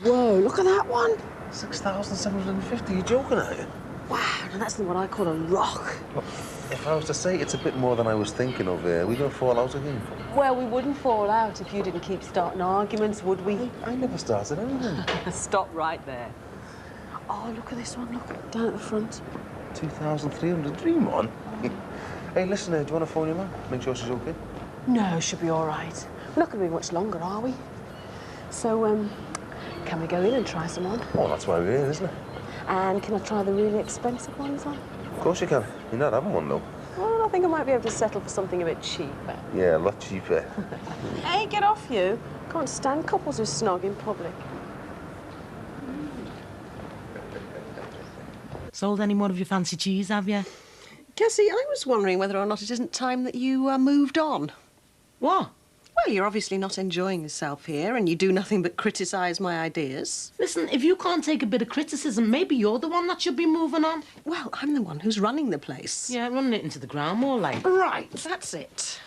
Whoa, look at that one. 6,750, you're joking, are you? Wow, now that's what I call a rock. Look, if I was to say it's a bit more than I was thinking of, we're going to fall out again. Well, we wouldn't fall out if you didn't keep starting arguments, would we? I never started anything. Stop right there. Oh, look at this one, look, down at the front. 2,300, dream on. Hey, listen, do you want to phone your mum? Make sure she's okay? No, she'll be all right. We're not going to be much longer, are we? So, can we go in and try some on? Oh, that's why we're here, isn't it? And can I try the really expensive ones on? Of course you can. You're not having one, though. Well, I think I might be able to settle for something a bit cheaper. Yeah, a lot cheaper. Hey, get off you. Can't stand couples who snog in public. Sold any more of your fancy cheese, have you? Cassie, I was wondering whether or not it isn't time that you moved on. What? Well, you're obviously not enjoying yourself here and you do nothing but criticise my ideas. Listen, if you can't take a bit of criticism, maybe you're the one that should be moving on. Well, I'm the one who's running the place. Yeah, running it into the ground, more like. Right, that's it.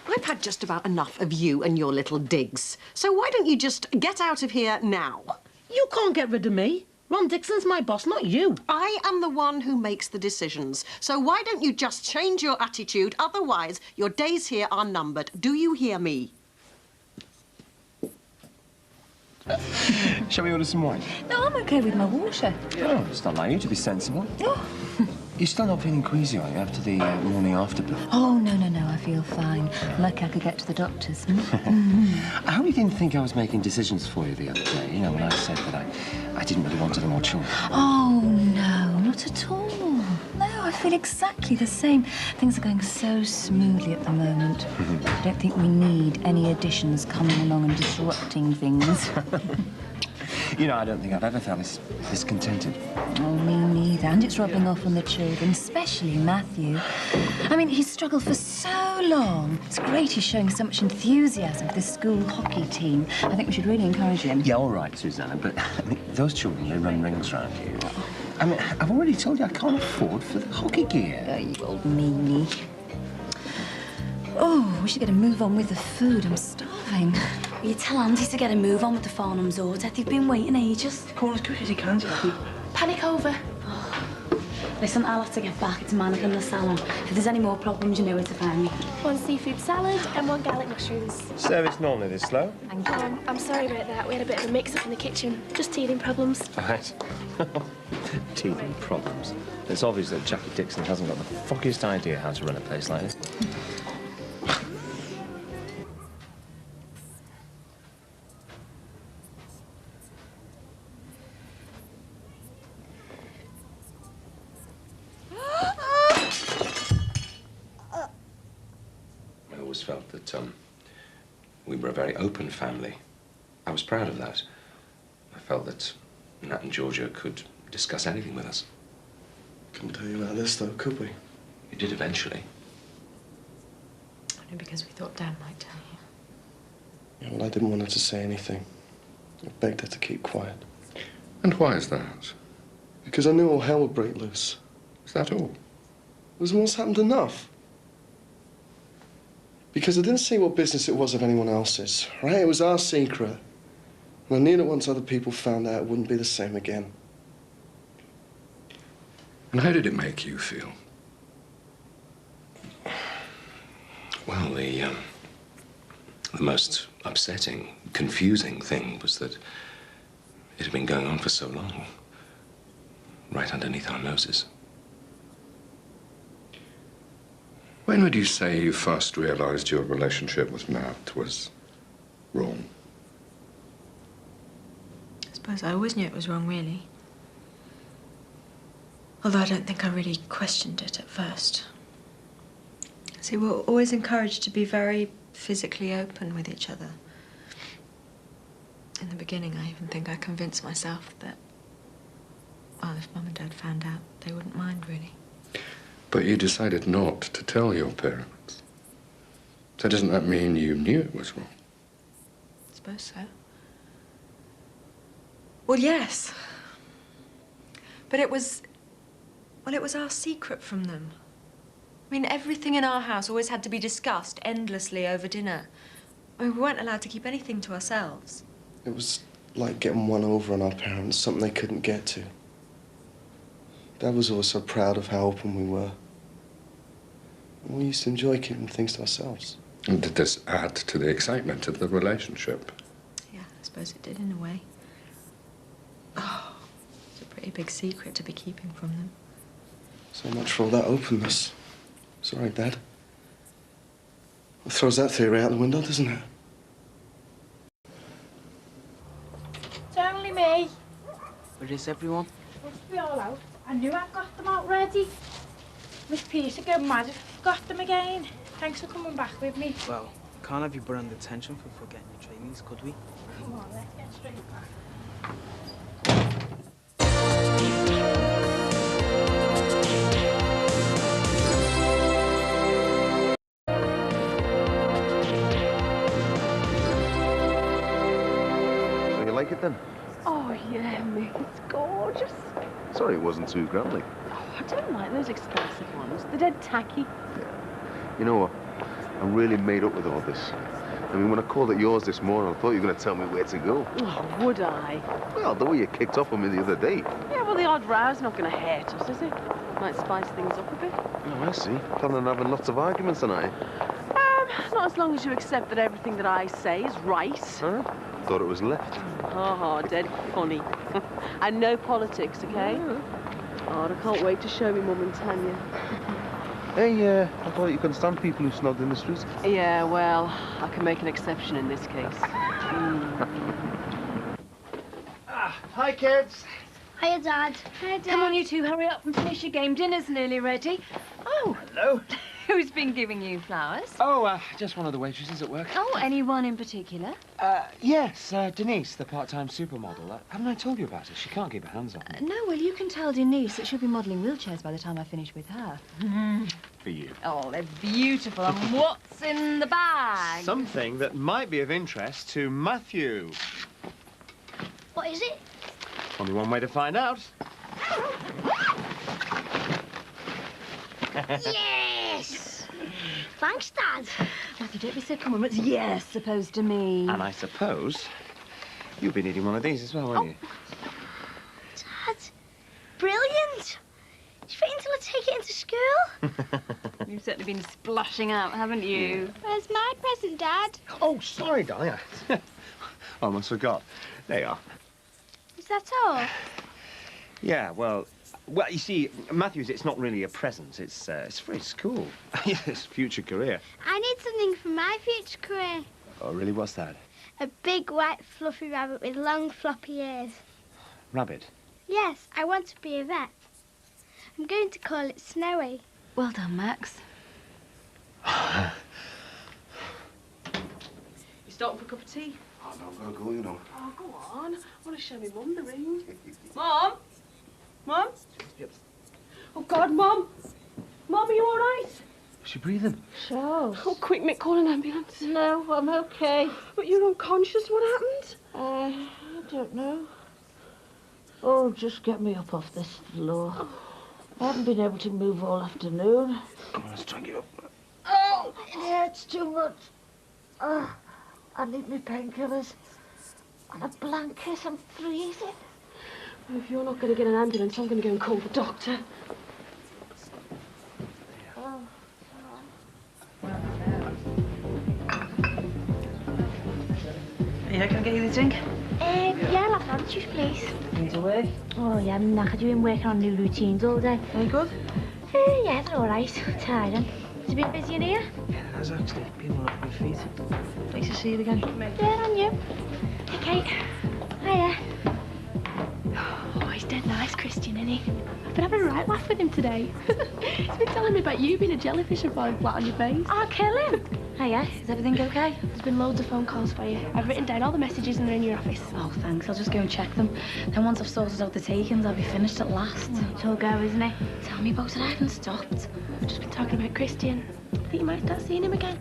I've had just about enough of you and your little digs. So why don't you just get out of here now? You can't get rid of me. Ron Dixon's my boss, not you. I am the one who makes the decisions. So why don't you just change your attitude? Otherwise, your days here are numbered. Do you hear me? Shall we order some wine? No, I'm OK with my water. Oh, it's not like you to be sensible. You're still not feeling queasy, are you, after the morning after pill? Oh, no, I feel fine. Lucky I could get to the doctor's. I hope you didn't think I was making decisions for you the other day, you know, when I said that I didn't really want any more children. Oh, no, not at all. No, I feel exactly the same. Things are going so smoothly at the moment. I don't think we need any additions coming along and disrupting things. You know, I don't think I've ever felt this contented. Oh, me neither. And it's rubbing off on the children, especially Matthew. I mean, he's struggled for so long. It's great he's showing so much enthusiasm for the school hockey team. I think we should really encourage him. Yeah, all right, Susanna, but I mean, those children, they run rings around you. I mean, I've already told you I can't afford for the hockey gear. Oh, you old meanie. Oh, we should get a move on with the food. I'm starving. Will you tell Andy to get a move on with the Farnham's order? They've been waiting ages. Come on, as quick as you can, Jackie. Panic over. Listen, I'll have to get back. It's managing the salon. If there's any more problems, you know where to find me. One seafood salad and one garlic mushrooms. Service normally this slow? I'm sorry about that. We had a bit of a mix-up in the kitchen. Just teething problems. Right. Teething problems. It's obvious that Jackie Dixon hasn't got the fuckiest idea how to run a place like this. I always felt that we were a very open family. I was proud of that. I felt that Nat and Georgia could discuss anything with us. Couldn't tell you about this, though, could we? You did eventually. Only because we thought Dad might tell you. Yeah, well, I didn't want her to say anything. I begged her to keep quiet. And why is that? Because I knew all hell would break loose. Is that all? Was what's happened enough? Because I didn't see what business it was of anyone else's, right? It was our secret. And I knew that once other people found out, it wouldn't be the same again. And how did it make you feel? Well, the most upsetting, confusing thing was that it had been going on for so long, right underneath our noses. When would you say you first realized your relationship with Nat was wrong? I suppose I always knew it was wrong, really. Although I don't think I really questioned it at first. See, we're always encouraged to be very physically open with each other. In the beginning, I even think I convinced myself that, well, if Mum and Dad found out, they wouldn't mind, really. But you decided not to tell your parents. So doesn't that mean you knew it was wrong? It's suppose so. Well, yes. But it was... Well, it was our secret from them. I mean, everything in our house always had to be discussed endlessly over dinner. I mean, we weren't allowed to keep anything to ourselves. It was like getting one over on our parents, something they couldn't get to. Dad was always so proud of how open we were. And we used to enjoy keeping things to ourselves. And did this add to the excitement of the relationship? Yeah, I suppose it did in a way. Oh, it's a pretty big secret to be keeping from them. So much for all that openness. Sorry, Dad. It throws that theory out the window, doesn't it? It's only me. Where is everyone? Must be all out. I knew I'd got them out ready. Miss Peter go mad if I've got them again. Thanks for coming back with me. Well, can't have you put under detention for forgetting your trainings, could we? Come on, let's get straight back. So you like it then? Oh, yeah, Mick, it's gorgeous. Sorry it wasn't too grand, like. Oh, I don't like those expensive ones. They're dead tacky. You know what? I'm really made up with all this. I mean, when I called it yours this morning, I thought you were going to tell me where to go. Oh, would I? Well, the way you kicked off on me the other day. Yeah, well, the odd row's not going to hurt us, is it? Might spice things up a bit. Oh, I see. Planning on having lots of arguments tonight. Not as long as you accept that everything that I say is right. Huh? Thought it was left. Oh, dead funny. And no politics, okay? Oh, I can't wait to show me Mum and Tanya. Hey, I thought you couldn't stand people who snogged in the streets. Yeah, well, I can make an exception in this case. Hi, kids. Hiya, Dad. Hi, Dad. Come on, you two, hurry up and finish your game. Dinner's nearly ready. Oh. Hello. Who's been giving you flowers? Oh, just one of the waitresses at work. Oh, anyone in particular? Yes, Denise, the part-time supermodel. Haven't I told you about her? She can't keep her hands on me. No, well, you can tell Denise that she'll be modelling wheelchairs by the time I finish with her. For you. Oh, they're beautiful. And what's in the bag? Something that might be of interest to Matthew. What is it? Only one way to find out. Yes! Thanks, Dad. Matthew, don't be so common. What's yes supposed to mean? And I suppose you'll be needing one of these as well, won't you? Dad, brilliant. Do you think until I take it into school? You've certainly been splashing out, haven't you? Where's my present, Dad? Oh, sorry, darling. I almost forgot. There you are. Is that all? Yeah, well, you see, Matthews, it's not really a present. It's for his school. His future career. I need something for my future career. Oh, really? What's that? A big, white, fluffy rabbit with long, floppy ears. Rabbit? Yes, I want to be a vet. I'm going to call it Snowy. Well done, Max. You starting for a cup of tea? Oh, no, I've got to go, you know. Oh, go on. I want to show me Mum the ring. Mum? Mum? Yep. Oh, God, Mum. Mum, are you all right? Is she breathing? Sure. Oh, quick, Mick, call an ambulance. No, I'm okay. But you're unconscious. What happened? I don't know. Oh, just get me up off this floor. I haven't been able to move all afternoon. Come on, let's try and get up. Oh, it hurts too much. I need my painkillers. And a blanket, I'm freezing. Well, if you're not going to get an ambulance, I'm going to go and call the doctor. Yeah, can I get you the drink? Yeah, I'll have orange juice, please. Need away? Oh, yeah, I'm knackered. You've been working on new routines all day. Very good? Yeah, they're all right. Tiring. Has it been busy in here? Yeah, it has actually. Been one up my feet. Nice to see you again. Yeah, and you. Hey, Kate. Hiya. Oh, he's dead nice, Christian, isn't he? I've been having a right laugh with him today. He's been telling me about you being a jellyfish and falling flat on your face. I'll kill him. Hiya, is everything okay? There's been loads of phone calls for you. I've written down all the messages and they're in your office. Oh, thanks. I'll just go and check them. Then once I've sorted out the takings, I'll be finished at last. It's all go, isn't it? Tell me about it. I haven't stopped. I've just been talking about Christian. I think you might start seeing him again.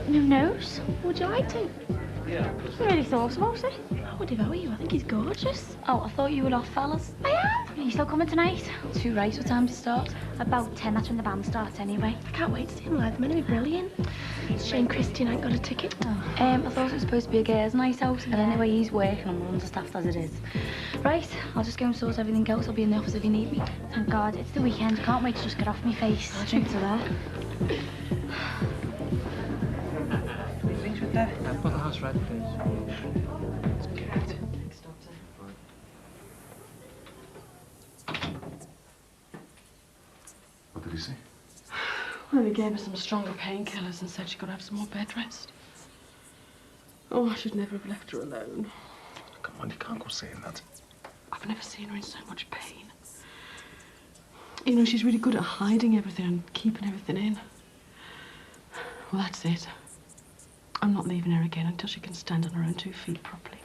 Who knows? Would you like to? I really thought about it. I would devour you. I think he's gorgeous. Oh, I thought you were off, fellas. I am. Are you still coming tonight? Too right. What time to start? About 10. That's when the band starts anyway. I can't wait to see him live. They're meant to be brilliant. It's a shame Christian ain't got a ticket. Oh. I thought it was supposed to be a girls' night out, and anyway, he's working and we're understaffed as it is. Right, I'll just go and sort everything else. I'll be in the office if you need me. Thank God, it's the weekend. I can't wait to just get off my face. I'll drink to that. Things with that. I've got the house ready, please. What did he say? Well, he gave her some stronger painkillers and said she could have some more bed rest. Oh, I should never have left her alone. Come on, you can't go saying that. I've never seen her in so much pain. You know, she's really good at hiding everything and keeping everything in. Well, that's it. I'm not leaving her again until she can stand on her own 2 feet properly.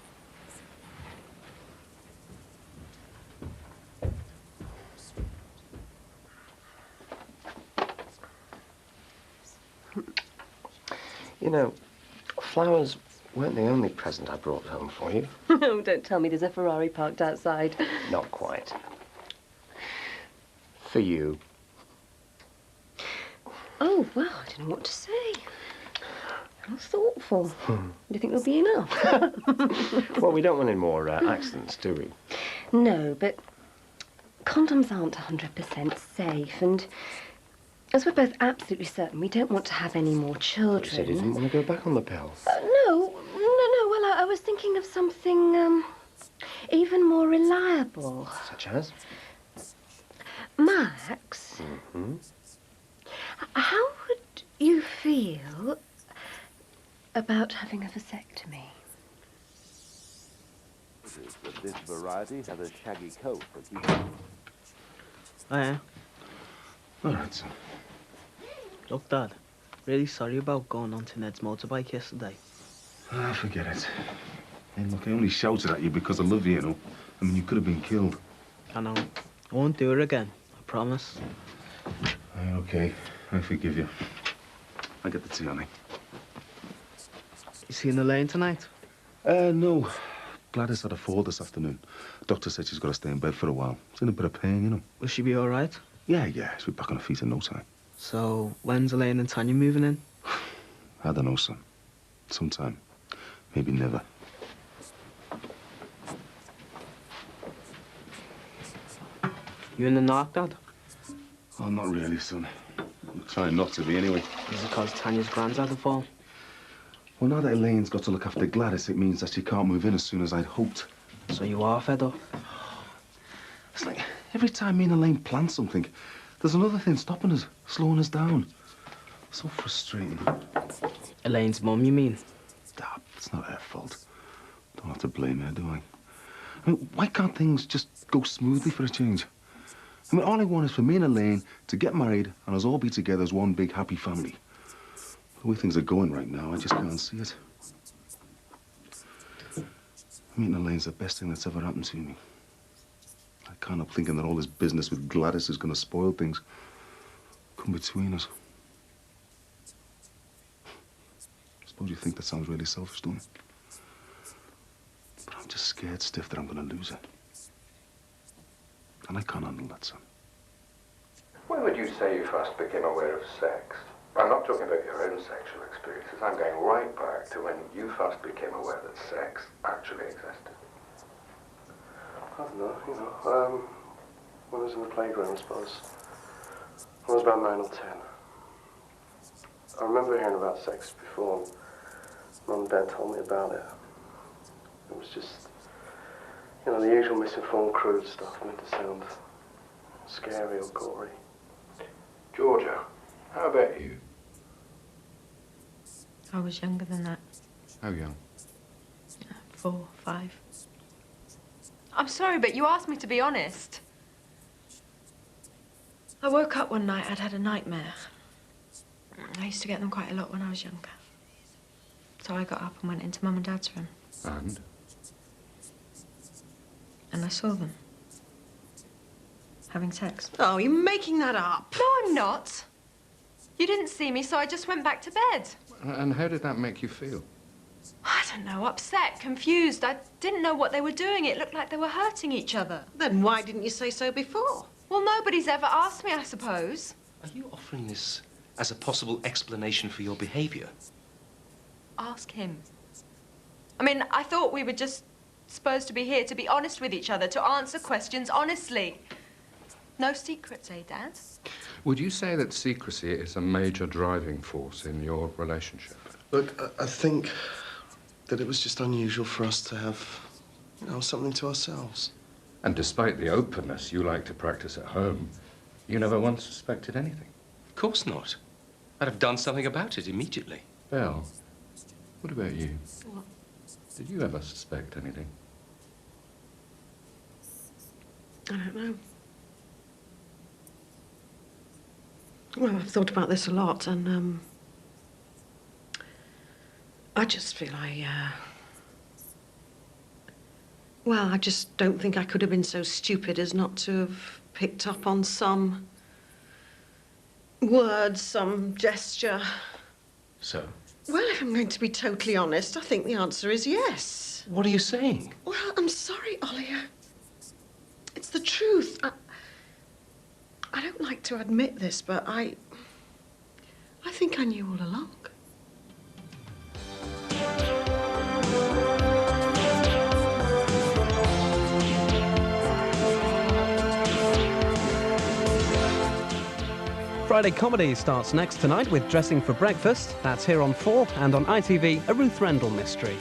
You know, flowers weren't the only present I brought home for you. Oh, don't tell me there's a Ferrari parked outside. Not quite. For you. Oh, well, I don't know what to say. How thoughtful. Do you think there'll be enough? Well, we don't want any more accidents, do we? No, but condoms aren't 100% safe, and as we're both absolutely certain we don't want to have any more children... You said you didn't want to go back on the pill. No. Well, I was thinking of something even more reliable. Such as? Max, how would you feel about having a vasectomy? This variety has a shaggy coat, but you... Oh, yeah? All right, son. Look, Dad, really sorry about going on to Ned's motorbike yesterday. Ah, forget it. Hey, look, I only shouted at you because I love you, you know. I mean, you could have been killed. I know. I won't do it again. I promise. Okay, I forgive you. I'll get the tea, honey. You seeing Elaine tonight? No. Gladys had a fall this afternoon. Doctor said she's got to stay in bed for a while. She's in a bit of pain, you know. Will she be all right? Yeah. She'll be back on her feet in no time. So, when's Elaine and Tanya moving in? I don't know, son. Sometime. Maybe never. You in the knock, Dad? Oh, not really, son. I'm trying not to be, anyway. Is it because Tanya's grand's had a fall? Well, now that Elaine's got to look after Gladys, it means that she can't move in as soon as I'd hoped. So you are fed up? It's like every time me and Elaine plan something, there's another thing stopping us, slowing us down. So frustrating. Elaine's mum, you mean? Stop. It's not her fault. Don't have to blame her, do I? I mean, why can't things just go smoothly for a change? I mean, all I want is for me and Elaine to get married and us all be together as one big happy family. The way things are going right now, I just can't see it. Meeting Elaine's the best thing that's ever happened to me. I can't help thinking that all this business with Gladys is going to spoil things. Come between us. I suppose you think that sounds really selfish, don't it? But I'm just scared stiff that I'm going to lose her. And I can't handle that, son. When would you say you first became aware of sex? I'm not talking about your own sexual experiences. I'm going right back to when you first became aware that sex actually existed. I don't know, when I was in the playground, I suppose. When I was about 9 or 10. I remember hearing about sex before, and Mum and Dad told me about it. It was just, the usual misinformed, crude stuff meant to sound scary or gory. Georgia, how about you? I was younger than that. How young? 4, 5. I'm sorry, but you asked me to be honest. I woke up one night, I'd had a nightmare. I used to get them quite a lot when I was younger. So I got up and went into Mum and Dad's room. And? And I saw them. Having sex. Oh, you're making that up. No, I'm not. You didn't see me, so I just went back to bed. And how did that make you feel? I don't know, upset, confused. I didn't know what they were doing. It looked like they were hurting each other. Then why didn't you say so before? Well, nobody's ever asked me, I suppose. Are you offering this as a possible explanation for your behavior? Ask him. I mean, I thought we were just supposed to be here to be honest with each other, to answer questions honestly. No secrets, eh, Dad? Would you say that secrecy is a major driving force in your relationship? Look, I think that it was just unusual for us to have, you know, something to ourselves. And despite the openness you like to practice at home, you never once suspected anything? Of course not. I'd have done something about it immediately. Belle, what about you? What? Did you ever suspect anything? I don't know. Well, I've thought about this a lot, and I just feel well, I just don't think I could have been so stupid as not to have picked up on some word, some gesture. So? Well, if I'm going to be totally honest, I think the answer is yes. What are you saying? Well, I'm sorry, Ollie. It's the truth. I don't like to admit this, but I think I knew all along. Friday Comedy starts next tonight with Dressing for Breakfast. That's here on 4, and on ITV, a Ruth Rendell mystery.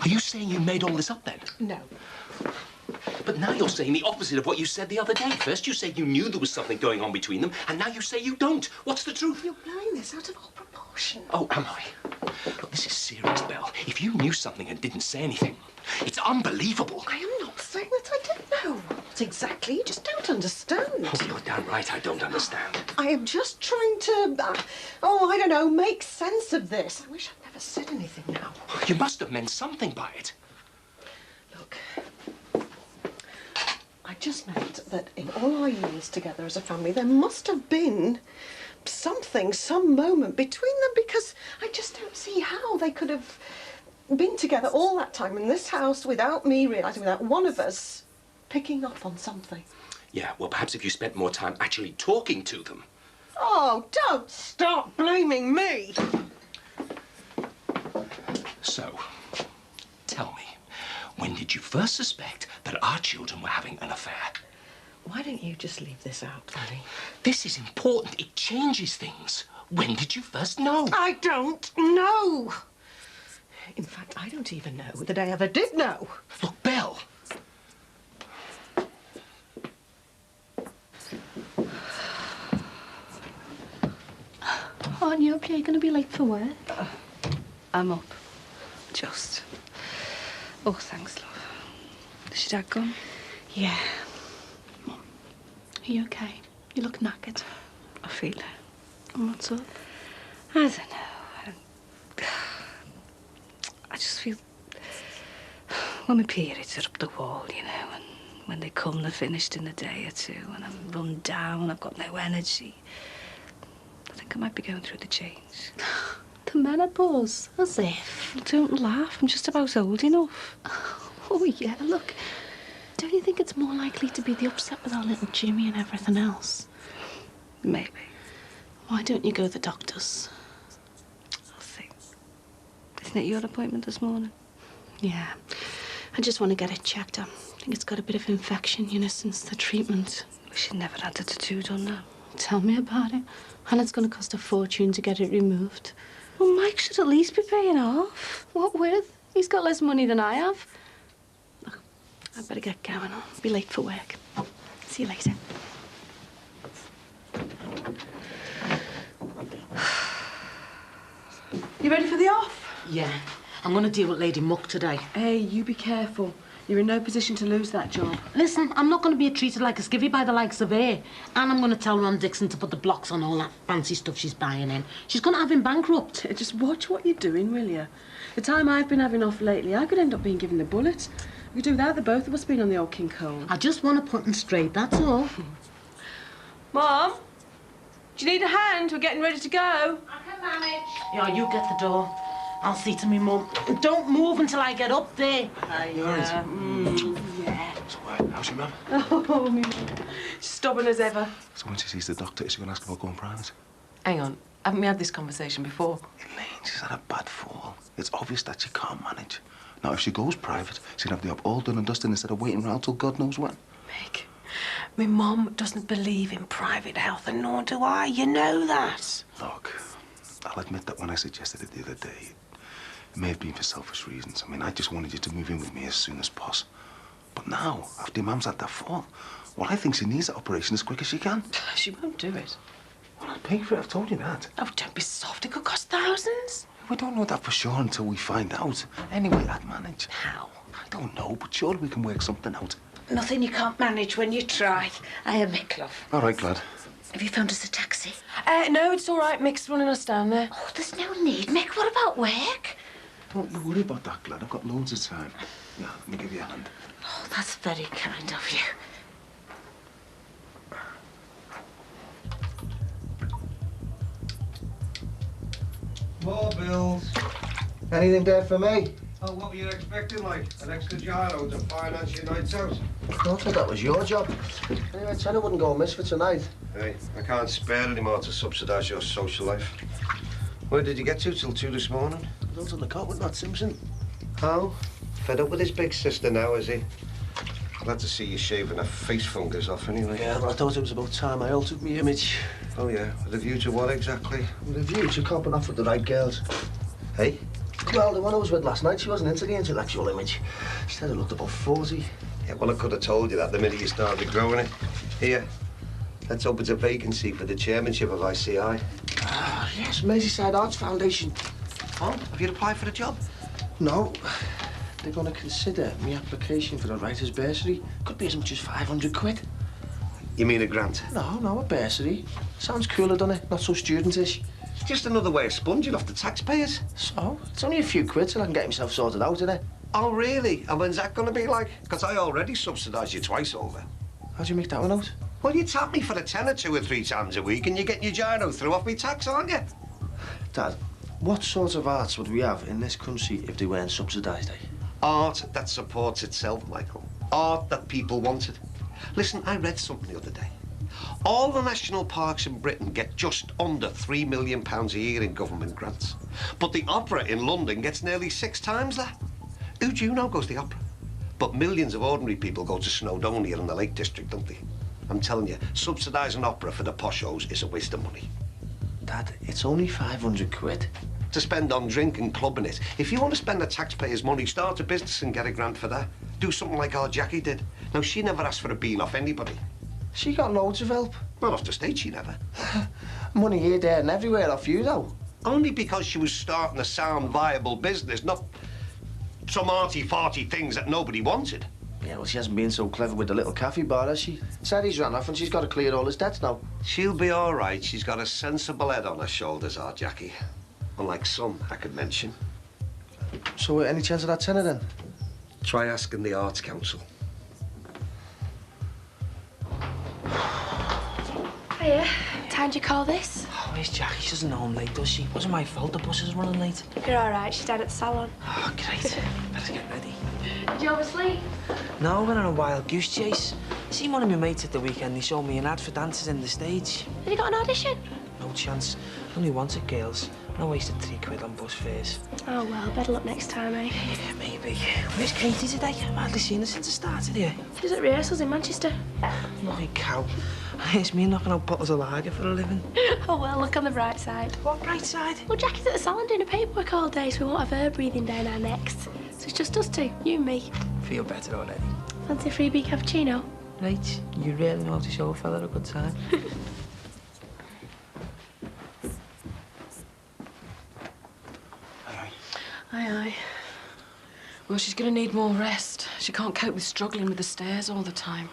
Are you saying you made all this up then? No. But now you're saying the opposite of what you said the other day. First you said you knew there was something going on between them, and now you say you don't. What's the truth? You're blowing this out of all proportion. Oh, am I? Look, this is serious, Belle. If you knew something and didn't say anything, it's unbelievable. I am not saying that I didn't know. What exactly? You just don't understand. Oh, you're damn right I don't understand. I am just trying to, I don't know, make sense of this. I wish I'd never said anything now. You must have meant something by it. Look, I just meant that in all our years together as a family, there must have been something, some moment between them, because I just don't see how they could have been together all that time in this house without me realising, without one of us picking up on something. Yeah, well, perhaps if you spent more time actually talking to them. Oh, don't start blaming me! So, tell me, when did you first suspect that our children were having an affair? Why don't you just leave this out, Ollie? This is important. It changes things. When did you first know? I don't know. In fact, I don't even know that I ever did know. Look, Belle. Aren't you okay? Gonna be late for work? I'm up. Just. Oh, thanks, love. Is your dad gone? Yeah. Mum, are you okay? You look knackered. I feel it. And what's up? I don't know. I just feel... Well, my periods are up the wall, you know, and when they come, they're finished in a day or two, and I'm run down, I've got no energy. I think I might be going through the change. The menopause, as if. Well, don't laugh, I'm just about old enough. Oh, yeah, look. Don't you think it's more likely to be the upset with our little Jimmy and everything else? Maybe. Why don't you go to the doctors? Isn't it your appointment this morning? Yeah. I just want to get it checked. I think it's got a bit of infection, you know, since the treatment. We should never had the tattoo done now. Tell me about it. And it's going to cost a fortune to get it removed. Well, Mike should at least be paying off. What with? He's got less money than I have. Look, I better get going. I'll be late for work. See you later. You ready for the off? Yeah. I'm going to deal with Lady Muck today. Hey, you be careful. You're in no position to lose that job. Listen, I'm not going to be treated like a skivvy by the likes of her. And I'm going to tell Ron Dixon to put the blocks on all that fancy stuff she's buying in. She's going to have him bankrupt. Just watch what you're doing, will you? The time I've been having off lately, I could end up being given the bullet. We could do that, the both of us being on the old King Cole. I just want to put them straight, that's all. Mom, do you need a hand? We're getting ready to go. I can manage. Yeah, you get the door. I'll see to me mum. Don't move until I get up there. You're right. Yeah. So, how's your mum? Oh, me mum. Stubborn as ever. So when she sees the doctor, is she going to ask about going private? Hang on. Haven't we had this conversation before? Elaine, she's had a bad fall. It's obvious that she can't manage. Now, if she goes private, she'll have the op all done and dusted instead of waiting around till God knows when. Mick, my mum doesn't believe in private health, and nor do I. You know that. Look, I'll admit that when I suggested it the other day, it may have been for selfish reasons. I mean, I just wanted you to move in with me as soon as possible. But now, after your mum's had that fall, well, I think she needs that operation as quick as she can. She won't do it. Well, I'll pay for it. I've told you that. Oh, don't be soft. It could cost thousands. We don't know that for sure until we find out. Anyway, I'd manage. How? I don't know, but surely we can work something out. Nothing you can't manage when you try. I am Mick, love. All right, Glad. Have you found us a taxi? No, it's all right. Mick's running us down there. Oh, there's no need, Mick. What about work? Don't you worry about that, Glad. I've got loads of time. Yeah, let me give you a hand. Oh, that's very kind of you. More bills. Anything there for me? Oh, what were you expecting, like? An extra gyro to finance your nights out? I thought that was your job. Anyway, Tenner wouldn't go amiss for tonight. Hey, I can't spare any more to subsidise your social life. Where did you get to till 2 this morning? I was on the cot with Matt Simpson. Oh, fed up with his big sister now, is he? Glad to see you shaving her face fingers off anyway. Yeah, but I thought it was about time I altered my image. Oh, yeah? With a view to what exactly? With a view to copping off with the right girls. Hey? Well, the one I was with last night, she wasn't into the intellectual image. She said I looked about 40. Yeah, well, I could have told you that the minute you started growing it. Here, let's hope it's a vacancy for the chairmanship of ICI. Ah, yes, Merseyside Arts Foundation. Oh, have you applied for the job? No. They're going to consider my application for the writer's bursary. Could be as much as 500 quid. You mean a grant? No, a bursary. Sounds cooler, doesn't it? Not so studentish. It's just another way of sponging off the taxpayers. So? It's only a few quid till I can get myself sorted out, isn't it? Oh, really? And when's that going to be like? Because I already subsidised you twice over. How'd you make that one out? Well, you tap me for a tenner 2 or 3 times a week and you're getting your gyro through off me tax, aren't you? Dad, what sort of arts would we have in this country if they weren't subsidised, eh? Art that supports itself, Michael. Art that people wanted. Listen, I read something the other day. All the national parks in Britain get just under £3 million a year in government grants. But the opera in London gets nearly 6 times that. Who do you know goes to the opera? But millions of ordinary people go to Snowdonia and the Lake District, don't they? I'm telling you, subsidising opera for the poshos is a waste of money. Dad, it's only 500 quid. To spend on drink and clubbing it. If you want to spend the taxpayers' money, start a business and get a grant for that. Do something like our Jackie did. Now, she never asked for a bean off anybody. She got loads of help. Well, off the stage, she never. Money here, there and everywhere off you, though. Only because she was starting a sound, viable business, not some arty-farty things that nobody wanted. Yeah, well, she hasn't been so clever with the little cafe bar, has she? Sadie's run off and she's got to clear all his debts now. She'll be all right. She's got a sensible head on her shoulders, our Jackie. Unlike some I could mention. So, any chance of that tenner, then? Try asking the Arts Council. Hiya. Time do you call this? Oh, where's Jackie? She doesn't know I'm late, does she? It wasn't my fault the bus is running late. You're all right. She's down at the salon. Oh, great. Better get ready. Did you oversleep? No, I went on a wild goose chase. Seen one of my mates at the weekend. He showed me an ad for dancers in the stage. Have you got an audition? No chance. Only wanted girls. I wasted £3 on bus fares. Oh, well, better luck next time, eh? Yeah, maybe. Where's Katie today? I've hardly seen her since I started here. She's at rehearsals in Manchester. Lucky cow. It's me knocking out bottles of lager for a living. Oh, well, look on the bright side. What bright side? Well, Jackie's at the salon doing her paperwork all day, so we won't have her breathing down our necks. So it's just us two, you and me. Feel better already. Fancy a freebie cappuccino? Right, you really know how to show a fella a good time. Aye, aye. Well, she's going to need more rest. She can't cope with struggling with the stairs all the time.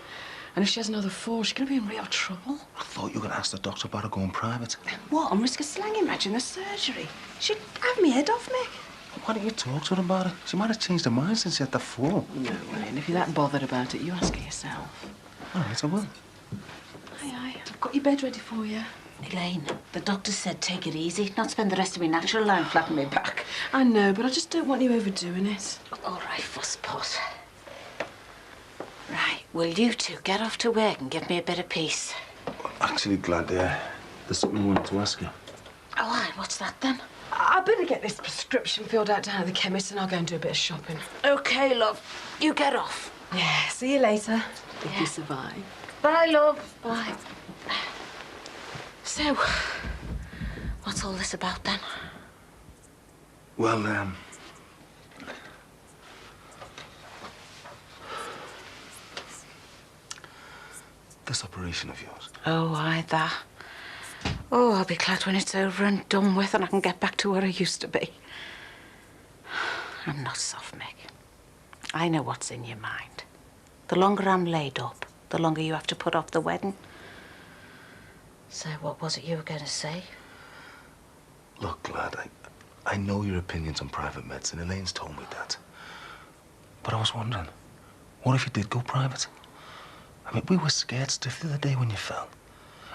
And if she has another fall, she's going to be in real trouble. I thought you were going to ask the doctor about her going private. What? I'm risk of slang imagine the surgery. She'd have me head off, Mick. Why don't you talk to her about it? She might have changed her mind since she had the fall. No, Elaine, if you're that bothered about it, you ask her yourself. All right, I will. Aye, aye. I've got your bed ready for you. Elaine, the doctor said take it easy, not spend the rest of my natural life flat on my back. I know, but I just don't want you overdoing it. All right, fusspot. Right, will you two get off to work and give me a bit of peace? Actually, glad there's something I wanted to ask you. Oh, aye, what's that then? I better get this prescription filled out down at the chemist and I'll go and do a bit of shopping. OK, love. You get off. Yeah, see you later. If you survive. Bye, love. Bye. So, what's all this about then? Well, this operation of yours. Oh, aye, that. Oh, I'll be glad when it's over and done with and I can get back to where I used to be. I'm not soft, Mick. I know what's in your mind. The longer I'm laid up, the longer you have to put off the wedding. So what was it you were going to say? Look, lad, I know your opinions on private medicine. Elaine's told me that. But I was wondering, what if you did go private? I mean, we were scared stiff the other day when you fell.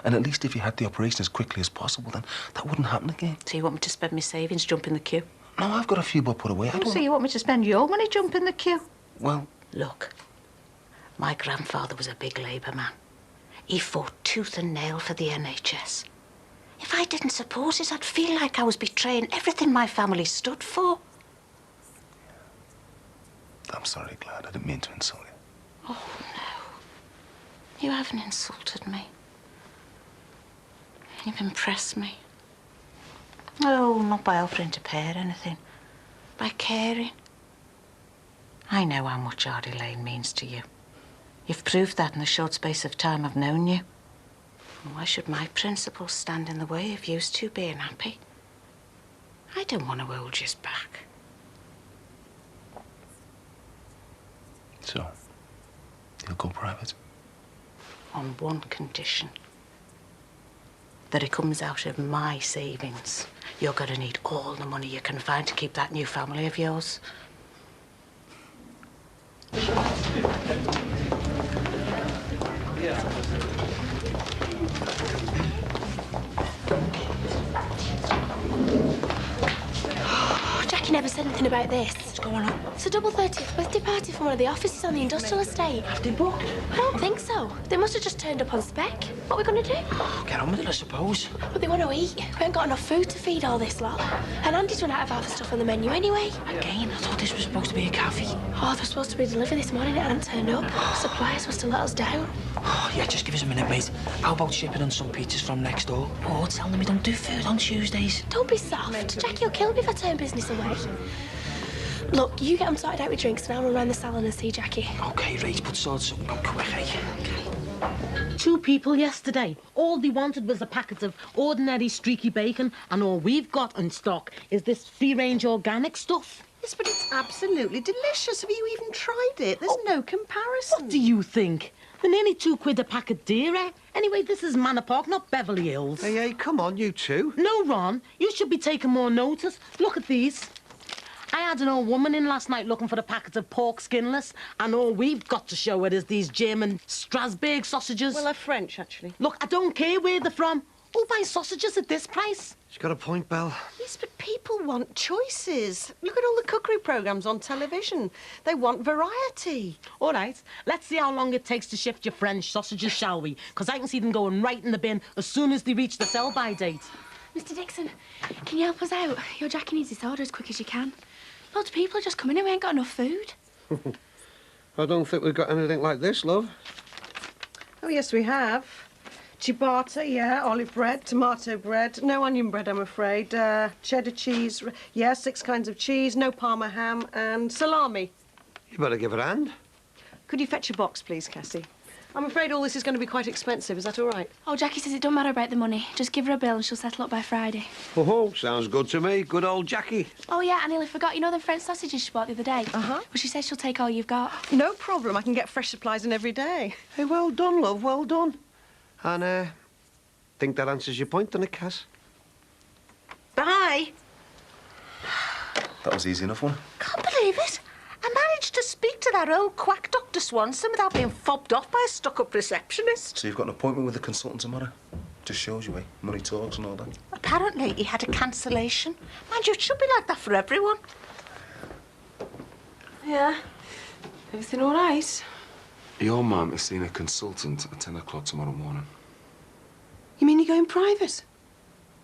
And at least if you had the operation as quickly as possible, then that wouldn't happen again. So you want me to spend my savings, jump in the queue? No, I've got a few bob put away. I don't... So you want me to spend your money, jump in the queue? Well... Look, my grandfather was a big Labour man. He fought tooth and nail for the NHS. If I didn't support it, I'd feel like I was betraying everything my family stood for. I'm sorry, Glad. I didn't mean to insult you. Oh, no. You haven't insulted me. You've impressed me. Oh, not by offering to pay or anything. By caring. I know how much Ardy Lane means to you. You've proved that in the short space of time I've known you. And why should my principles stand in the way of you two being happy? I don't want to hold you back. So, you'll go private? On one condition. That it comes out of my savings. You're going to need all the money you can find to keep that new family of yours. Jackie never said anything about this. What's going on? It's a double 30th birthday party from one of the offices on the industrial estate. Have they booked? I don't think so. They must have just turned up on spec. What are we going to do? Get on with it, I suppose. But they want to eat. We haven't got enough food to feed all this lot. And Andy's run out of half the stuff on the menu anyway. Again, I thought this was supposed to be a cafe. Oh, they're supposed to be delivered this morning. It hadn't turned up. Suppliers must have let us down. Oh, yeah, just give us a minute, mate. How about shipping on some pizzas from next door? Oh, tell them we don't do food on Tuesdays. Don't be soft. Jackie will kill me if I turn business away. Look, you get them sorted out with drinks and I'll run around the salon and see Jackie. OK, right, but sort something out quick, eh? Two people yesterday. All they wanted was a packet of ordinary streaky bacon, and all we've got in stock is this free-range organic stuff. Yes, but it's absolutely delicious. Have you even tried it? There's no comparison. What do you think? They're nearly £2 a packet dearer. Anyway, this is Manor Park, not Beverly Hills. Hey, come on, you two. No, Ron, you should be taking more notice. Look at these. I had an old woman in last night looking for a packet of pork skinless, and all we've got to show her is these German Strasbourg sausages. Well, they're French, actually. Look, I don't care where they're from. Who buys sausages at this price? She's got a point, Belle. Yes, but people want choices. Look at all the cookery programmes on television. They want variety. All right, let's see how long it takes to shift your French sausages, shall we? Because I can see them going right in the bin as soon as they reach the sell-by date. Mr. Dixon, can you help us out? Your Jackie needs this order as quick as you can. Loads of people are just coming in. We ain't got enough food. I don't think we've got anything like this, love. Oh, yes, we have. Ciabatta, yeah, olive bread, tomato bread, no onion bread, I'm afraid, cheddar cheese, yeah, 6 kinds of cheese, no Parma ham, and salami. You better give her a hand. Could you fetch a box, please, Cassie? I'm afraid all this is going to be quite expensive. Is that all right? Oh, Jackie says it don't matter about the money. Just give her a bill and she'll settle up by Friday. Oh, sounds good to me. Good old Jackie. Oh, yeah, I nearly forgot. You know them French sausages she bought the other day? Uh-huh. Well, she says she'll take all you've got. No problem. I can get fresh supplies in every day. Hey, well done, love, well done. And, think that answers your point, doesn't it, Cass? Bye. That was easy enough, one. Can't believe it. I managed to speak to that old quack Dr. Swanson without being fobbed off by a stuck-up receptionist. So you've got an appointment with the consultant tomorrow? Just shows you, eh? Money talks and all that. Apparently, he had a cancellation. Mind you, it should be like that for everyone. Yeah. Everything all right? Your mum is seeing a consultant at 10 o'clock tomorrow morning. You mean you're going private?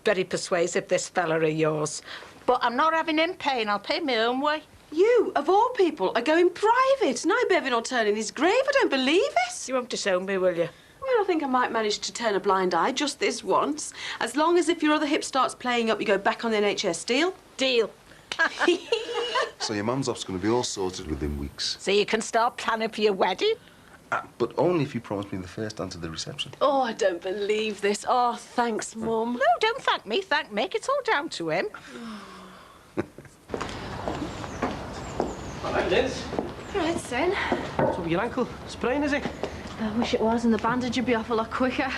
Very persuasive, this fella of yours. But I'm not having him paying. I'll pay my own way. You, of all people, are going private. Now Bevan will turn in his grave. I don't believe it. You won't disown me, will you? Well, I think I might manage to turn a blind eye just this once. As long as if your other hip starts playing up, you go back on the NHS. Deal? Deal. So your mum's off's going to be all sorted within weeks. So you can start planning for your wedding? But only if you promise me the first dance at the reception. Oh, I don't believe this. Oh, thanks, Mum. No, don't thank me. Thank Mick. It's all down to him. Hello, Liz. Right, son. What's up with your ankle? Sprain, is it? I wish it was, and the bandage would be off a lot quicker.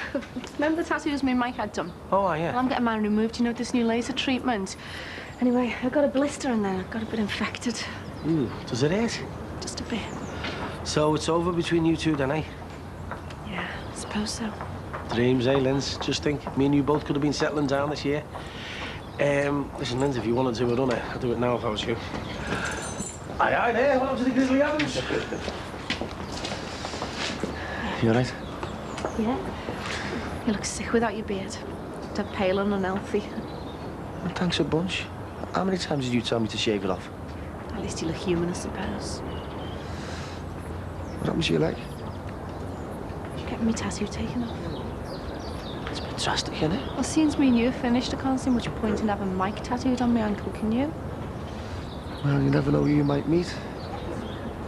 Remember the tattoos me and Mike had done? Oh, yeah. Well, I'm getting mine removed, you know, this new laser treatment. Anyway, I got a blister in there. I got a bit infected. Ooh, does it hurt? Just a bit. So it's over between you two then, eh? Yeah, I suppose so. Dreams, eh, Linz? Just think, me and you both could have been settling down this year. Listen, Linz, if you wanted to, I'd done it. I'd do it now if I was you. Aye, aye, there. Welcome to the Grizzly Adams. You all right? Yeah? You look sick without your beard. Dead pale and unhealthy. Well, thanks a bunch. How many times did you tell me to shave it off? At least you look human, I suppose. What happened to your leg? You're getting me tattoo taken off. It's a bit drastic, isn't it? Well, since me and you finished, I can't see much point in having Mike tattooed on my ankle, can you? Well, you never know who you might meet.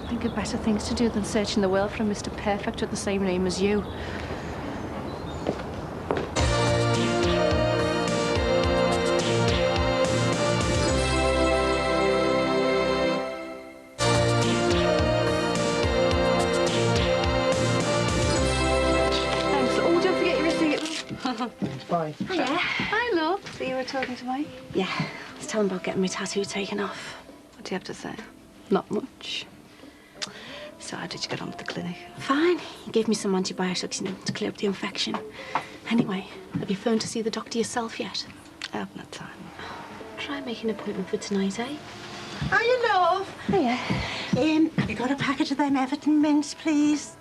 Think of better things to do than searching the world for a Mr. Perfect with the same name as you. Bye. Hiya. Hi, love. So you were talking to Mike? Yeah. I was telling him about getting my tattoo taken off. What do you have to say? Not much. So how did you get on with the clinic? Fine. He gave me some antibiotics, you know, to clear up the infection. Anyway, have you phoned to see the doctor yourself yet? I haven't had time. Try making an appointment for tonight, eh? Hiya, love. Hiya. Have you got a packet of them Everton mints, please?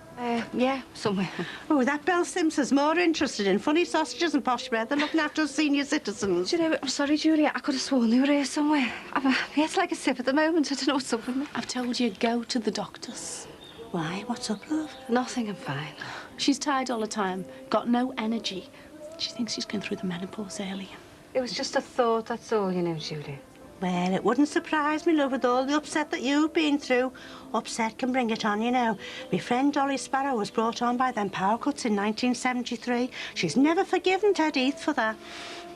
Yeah, somewhere. Oh, that Belle Simpson's more interested in funny sausages and posh bread than looking after senior citizens. Do you know, I'm sorry, Julia, I could have sworn they were here somewhere. I'm here to like a sip at the moment. I don't know what's up with me. I've told you, go to the doctor's. Why? What's up, love? Nothing, I'm fine. She's tired all the time, got no energy. She thinks she's going through the menopause early. It was just a thought, that's all, you know, Julia. Well, it wouldn't surprise me, love, with all the upset that you've been through. Upset can bring it on, you know. My friend Dolly Sparrow was brought on by them power cuts in 1973. She's never forgiven Ted Heath for that.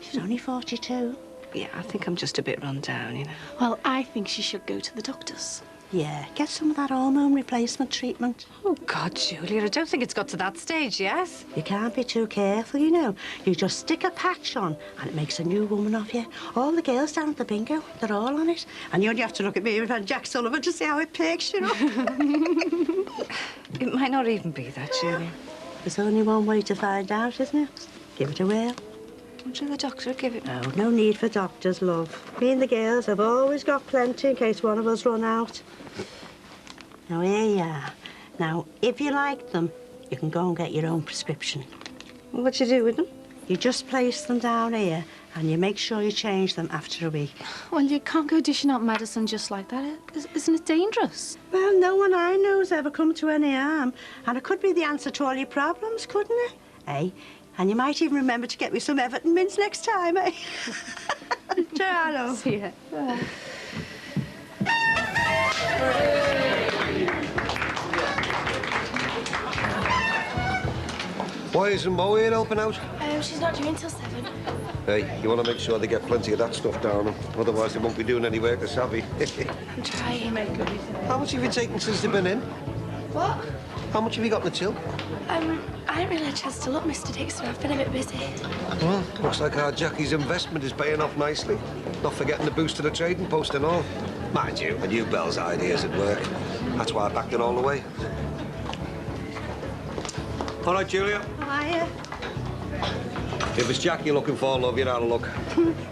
She's only 42. Yeah, I think I'm just a bit run down, you know. Well, I think she should go to the doctor's. Yeah, get some of that hormone replacement treatment. Oh, God, Julia, I don't think it's got to that stage, yes? You can't be too careful, you know. You just stick a patch on and it makes a new woman of you. All the girls down at the bingo, they're all on it. And you only have to look at me and Jack Sullivan to see how it picks you up. It might not even be that, Julia. There's only one way to find out, isn't it? Give it a whirl. Would you the doctor give it? No, no need for doctors, love. Me and the girls have always got plenty in case one of us run out. Now, here you are. Now, if you like them, you can go and get your own prescription. What do you do with them? You just place them down here And you make sure you change them after a week. Well, you can't go dishing out medicine just like that. Isn't it dangerous? Well, no one I know's ever come to any harm. And it could be the answer to all your problems, couldn't it? Eh? And you might even remember to get me some Everton mints next time, eh? Ciao. See ya. Why isn't Mo here helping out? She's not due until 7. Hey, you want to make sure they get plenty of that stuff down them. Otherwise, they won't be doing any work as savvy. I'm trying. How much have you taken since they've been in? What? How much have you got in the till? I haven't really had a chance to look, Mr. Dixon. I've been a bit busy. Well, looks like our Jackie's investment is paying off nicely. Not forgetting the boost to the trading post and all. Mind you, I knew Belle's ideas at work. That's why I backed it all the way. All right, Julia. Hiya. If it's Jackie you're looking for, love, you're out of luck.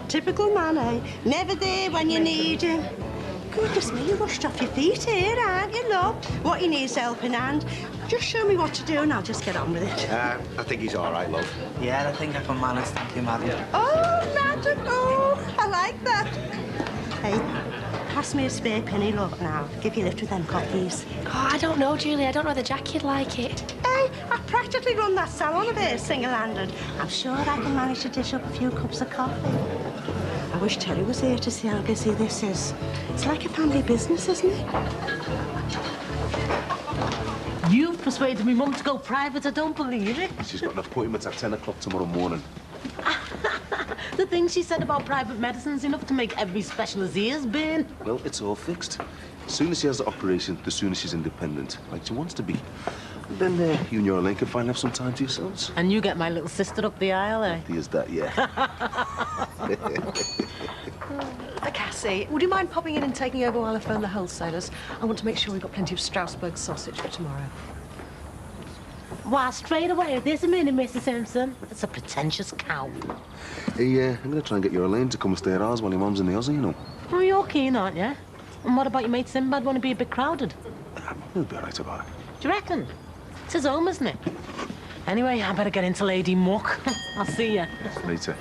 Typical man, eh? Never there when you need him. Goodness me, you rushed off your feet here, aren't you, love? What you need is helping hand. Just show me what to do and I'll just get on with it. I think he's all right, love. Yeah, I think I can manage, thank you, Maddie. Oh, madam, oh, I like that. Hey, pass me a spare penny, love, and I'll give you a lift with them coffees. Oh, I don't know, Julie. I don't know whether Jackie'd like it. Hey, I practically run that salon of hers single-handed. I'm sure I can manage to dish up a few cups of coffee. I wish Terry was here to see how busy this is. It's like a family business, isn't it? You've persuaded me mum to go private. I don't believe it. She's got an appointment at 10 o'clock tomorrow morning. The things she said about private medicine's enough to make every specialist's ears burn. Well, it's all fixed. As soon as she has the operation, the sooner she's independent, like she wants to be. And then you and your Elaine can finally have some time to yourselves. And you get my little sister up the aisle, eh? Here's that, yeah. Cassie, would you mind popping in and taking over while I phone the wholesalers? I want to make sure we've got plenty of Strasbourg sausage for tomorrow. Why, straight away, this a minute, Mrs. Simpson. It's a pretentious cow. Hey, I'm going to try and get your Elaine to come and stay at ours while your mum's in the Aussie, you know. Oh, you're keen, aren't you? And what about your mate Sinbad? Want to be a bit crowded? He'll be all right about it. Do you reckon? It's his home, isn't it? Anyway, I better get into Lady Muck. I'll see you. Later.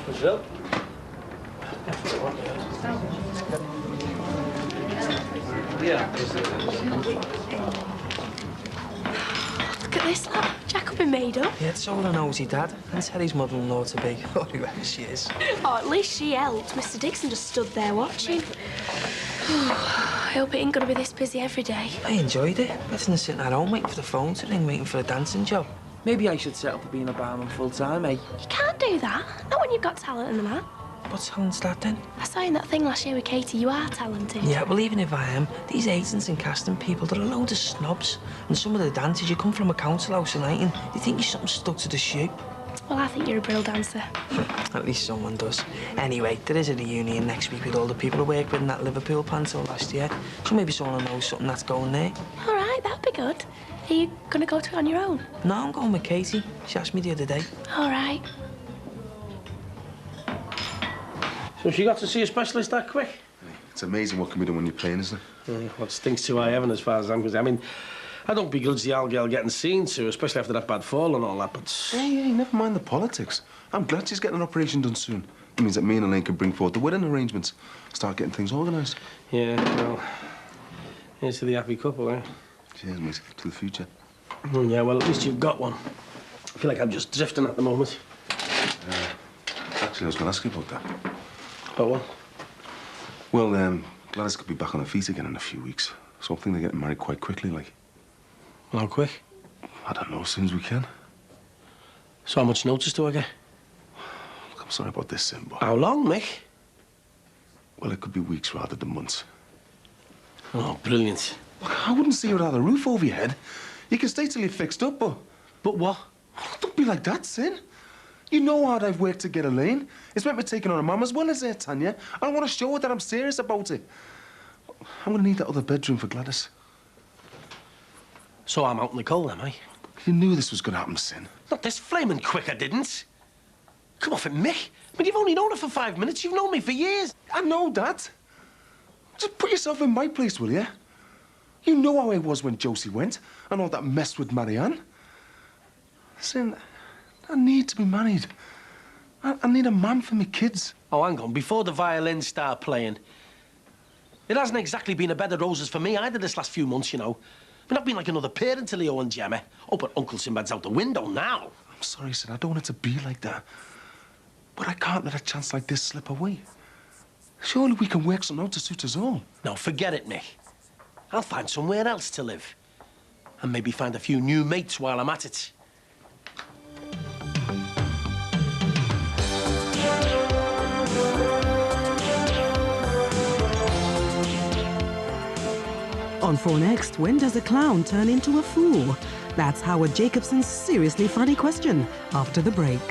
What's up? Look at this, look. Jack will be made up. Yeah, it's all I know is your dad. And Terry's mother-in-law to be. Or whoever she is. Oh, at least she helped. Mr. Dixon just stood there watching. I hope it ain't gonna be this busy every day. I enjoyed it. Better than sitting at home waiting for the phone to ring, waiting for a dancing job. Maybe I should set up being a barman full-time, eh? You can't do that. Not when you've got talent in the man. What talent's that, then? I saw in that thing last year with Katie, you are talented. Yeah, well, even if I am, these agents and casting people, they're a load of snobs. And some of the dancers, you come from a council house and they think you're something stuck to the shoe. Well, I think you're a brill dancer. At least someone does. Anyway, there is a reunion next week with all the people I worked with in that Liverpool panto last year. So maybe someone will know something that's going there. All right, that'd be good. Are you going to go to it on your own? No, I'm going with Katie. She asked me the other day. All right. So she got to see a specialist that quick? It's amazing what can be done when you're playing, isn't it? What stinks to high heaven as far as I'm concerned. I mean, I don't begrudge the old girl getting seen to, especially after that bad fall and all that, but... Hey, never mind the politics. I'm glad she's getting an operation done soon. It means that me and Elaine can bring forward the wedding arrangements, start getting things organised. Yeah, well, here's to the happy couple, eh? Cheers, mate. To the future. Yeah, well, at least you've got one. I feel like I'm just drifting at the moment. Actually, I was going to ask you about that. About what? Well, Gladys could be back on her feet again in a few weeks. So I think they're getting married quite quickly, like. Well, how quick? I don't know, as soon as we can. So how much notice do I get? Look, I'm sorry about this, Sim, but... How long, Mick? Well, it could be weeks rather than months. Oh, brilliant. Look, I wouldn't see you without a roof over your head. You can stay till you're fixed up, but... But what? Oh, don't be like that, Sin. You know how I've worked to get Elaine. It's meant me taking on her mum as well as her, Tanya. I want to show her that I'm serious about it. I'm going to need that other bedroom for Gladys. So I'm out in the cold, am I? You knew this was going to happen, Sin. Not this flaming quick, I didn't. Come off it, Mick. I mean, you've only known her for 5 minutes. You've known me for years. I know that. Just put yourself in my place, will you? You know how I was when Josie went and all that mess with Marianne. Listen, I need to be married. I need a man for me kids. Oh, hang on. Before the violins start playing, it hasn't exactly been a bed of roses for me either this last few months, you know. I mean, I've been like another parent to Leo and Gemma. Oh, but Uncle Sinbad's out the window now. I'm sorry, Sid. I don't want it to be like that. But I can't let a chance like this slip away. Surely we can work something out to suit us all. No, forget it, Mick. I'll find somewhere else to live. And maybe find a few new mates while I'm at it. On 4 Next, when does a clown turn into a fool? That's Howard Jacobson's seriously funny question after the break.